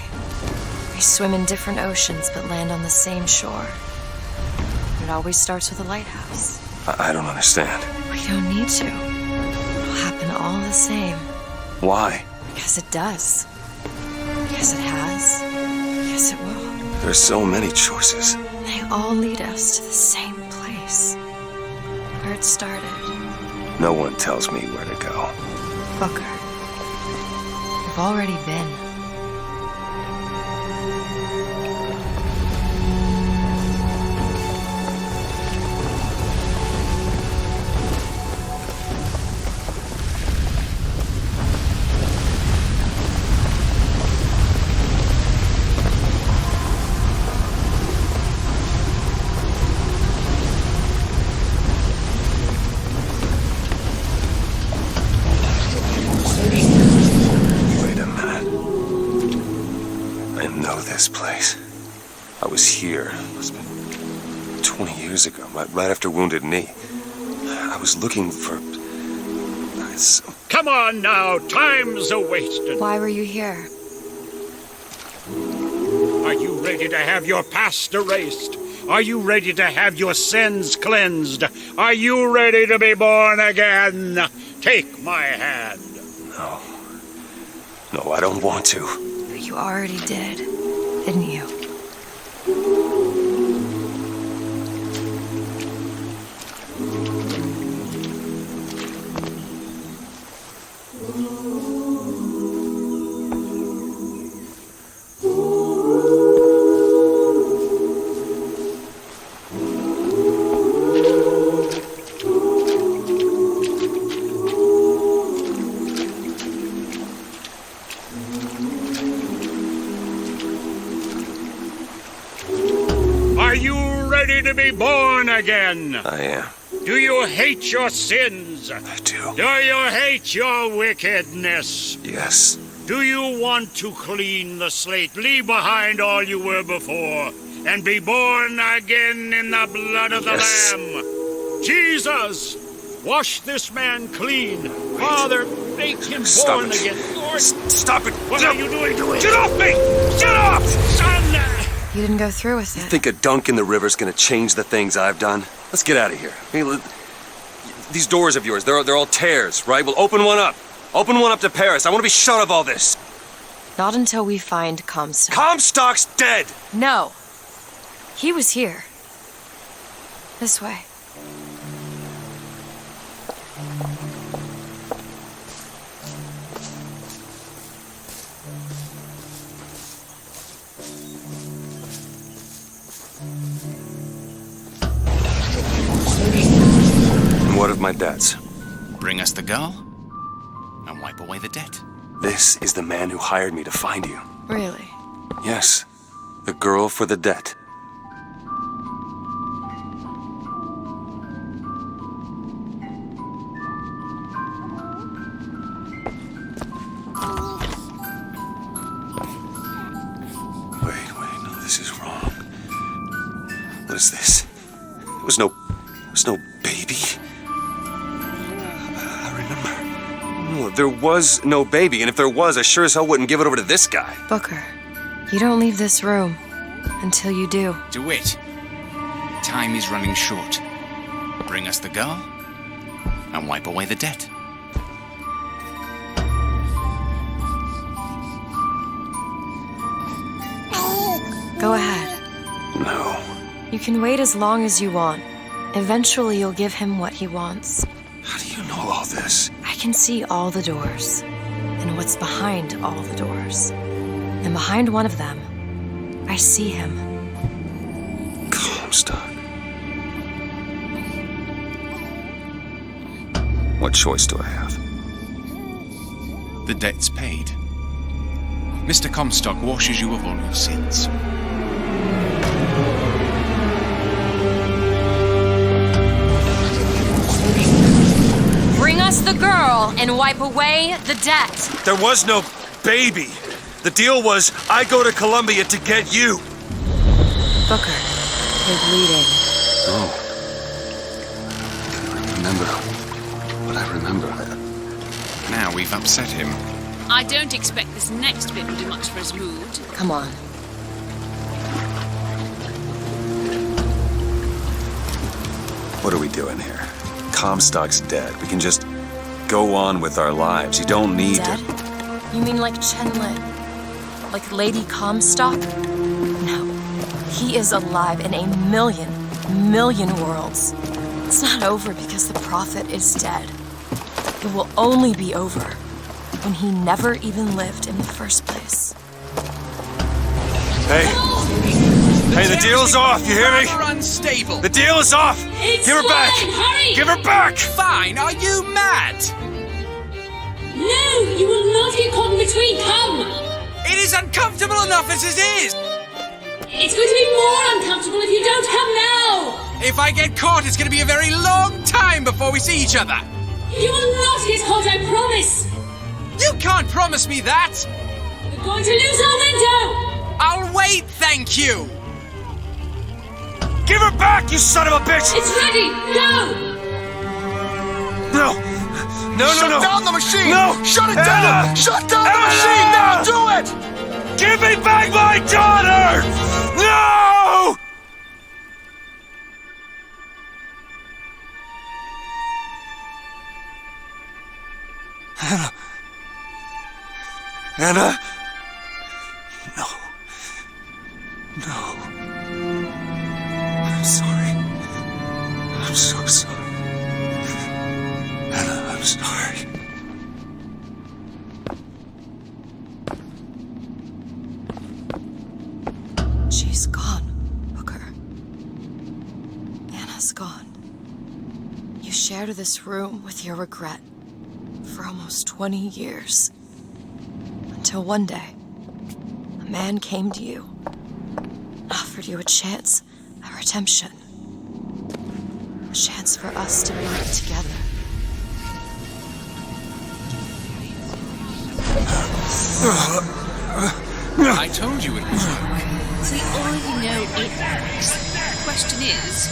We swim in different oceans but land on the same shore. It always starts with a lighthouse. I don't understand. We don't need to. It'll happen all the same. Why? Because it does. Because it has. Yes, it will. There's so many choices. They all lead us to the same place. Where it started. No one tells me where to go. Booker. We've already been. This place. I was here. It must have been 20 years ago, right after Wounded Knee. I was looking for... Come on now, time's a-wasted. Why were you here? Are you ready to have your past erased? Are you ready to have your sins cleansed? Are you ready to be born again? Take my hand. No. No, I don't want to. You already did, didn't you? Are you ready to be born again? I am. Do you hate your sins? I do. Do you hate your wickedness? Yes. Do you want to clean the slate, leave behind all you were before, and be born again in the blood of the Lamb? Jesus, wash this man clean. Wait. Father, make him born again. Lord, stop it. What are you doing to it? Get off me! Get off! Son! You didn't go through with it. You think a dunk in the river's gonna change the things I've done? Let's get out of here. Hey, these doors of yours, they're all tears, right? Well, open one up. Open one up to Paris. I want to be shut of all this. Not until we find Comstock. Comstock's dead! No. He was here. This way. What of my debts? Bring us the girl, and wipe away the debt. This is the man who hired me to find you. Really? Yes. The girl for the debt. Wait, no, this is wrong. What is this? There was no baby. I remember. No, there was no baby, and if there was, I sure as hell wouldn't give it over to this guy. Booker, you don't leave this room until you do. DeWitt, time is running short. Bring us the girl, and wipe away the debt. Go ahead. No. You can wait as long as you want. Eventually, you'll give him what he wants. How do you know all this? I can see all the doors, and what's behind all the doors. And behind one of them, I see him. Comstock. What choice do I have? The debt's paid. Mr. Comstock washes you of all your sins. Bring us the girl and wipe away the debt. There was no baby. The deal was, I go to Columbia to get you. Booker, you're bleeding. No. I remember what I remember. Now we've upset him. I don't expect this next bit will do much for his mood. Come on. What are we doing here? Comstock's dead. We can just go on with our lives. You don't need Dead? to... You mean like Chen Lin? Like Lady Comstock? No. He is alive in a million worlds. It's not over because the Prophet is dead. It will only be over when he never even lived in the first place. Hey! Hey, the deal's off, you hear me? Unstable. The deal is off! Give her back! Hurry! Give her back! Fine, are you mad? No, you will not get caught in between. Come! It is uncomfortable enough as it is! It's going to be more uncomfortable if you don't come now! If I get caught, it's going to be a very long time before we see each other. You will not get caught, I promise! You can't promise me that! We're going to lose our window! I'll wait, thank you! Give her back, you son of a bitch! It's ready! Go! No! Shut down the machine! No! Shut it Anna! down! Shut down the machine! Now do it! Give me back my daughter! No! Anna? No. No. I'm sorry. I'm so sorry. Anna, I'm sorry. She's gone, Booker. Anna's gone. You shared this room with your regret for almost 20 years. Until one day, a man came to you, offered you a chance at redemption. A chance for us to be together. I told you it would work. So you already know it works. The question is,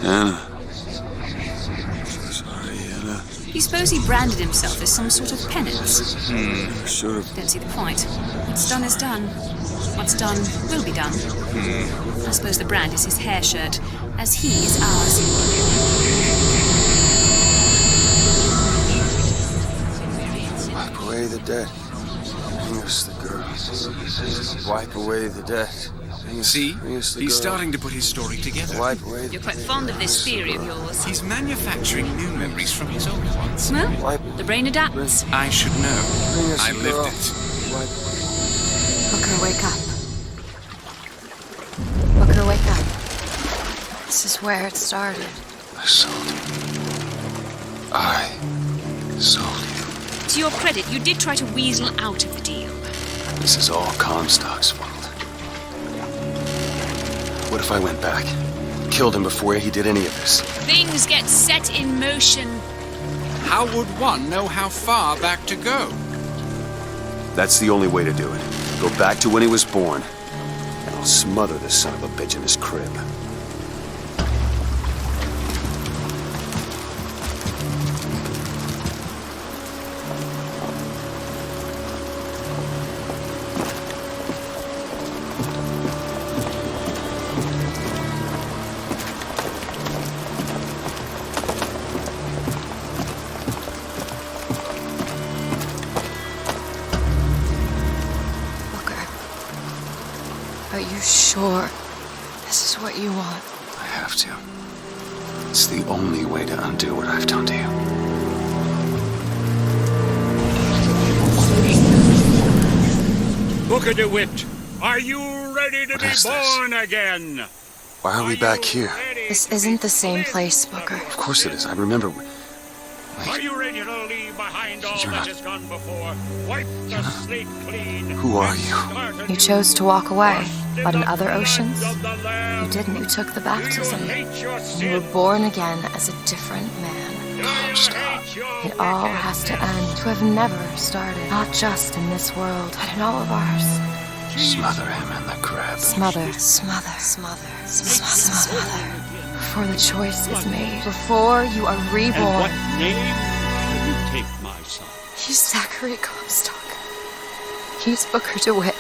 Anna. Sorry, Anna. you suppose he branded himself as some sort of penance? Should have. Don't see the point. What's done is done. What's done will be done. I suppose the brand is his hair shirt, as he is ours. Wipe away the debt. Bring us the girl. Wipe away the debt. See? He's starting to put his story together. Wipe away You're quite fond of this theory of yours. He's manufacturing new memories from his old ones. Well, the brain adapts. I should know. I lived it. Booker, wake up. Booker, wake up. This is where it started. I sold you. I sold you. To your credit, you did try to weasel out of the deal. This is all Comstock's fault. What if I went back? Killed him before he did any of this? Things get set in motion. How would one know how far back to go? That's the only way to do it. Go back to when he was born, and I'll smother this son of a bitch in his crib. Are you sure this is what you want? I have to. It's the only way to undo what I've done to you. Booker DeWitt, are you ready to be born again? Why are we back here? This isn't the same place, Booker. Of course it is. I remember. Are you ready to leave behind all that has gone before? Wipe the slate clean. Who are you? You chose to walk away, but in other oceans, you didn't. You took the baptism. You were born again as a different man. Comstock. It all has to end, to have never started. Not just in this world, but in all of ours. Smother him in the crib. Smother. Before the choice is made. Before you are reborn. And what name should you take, my son? He's Zachary Comstock. He's Booker DeWitt.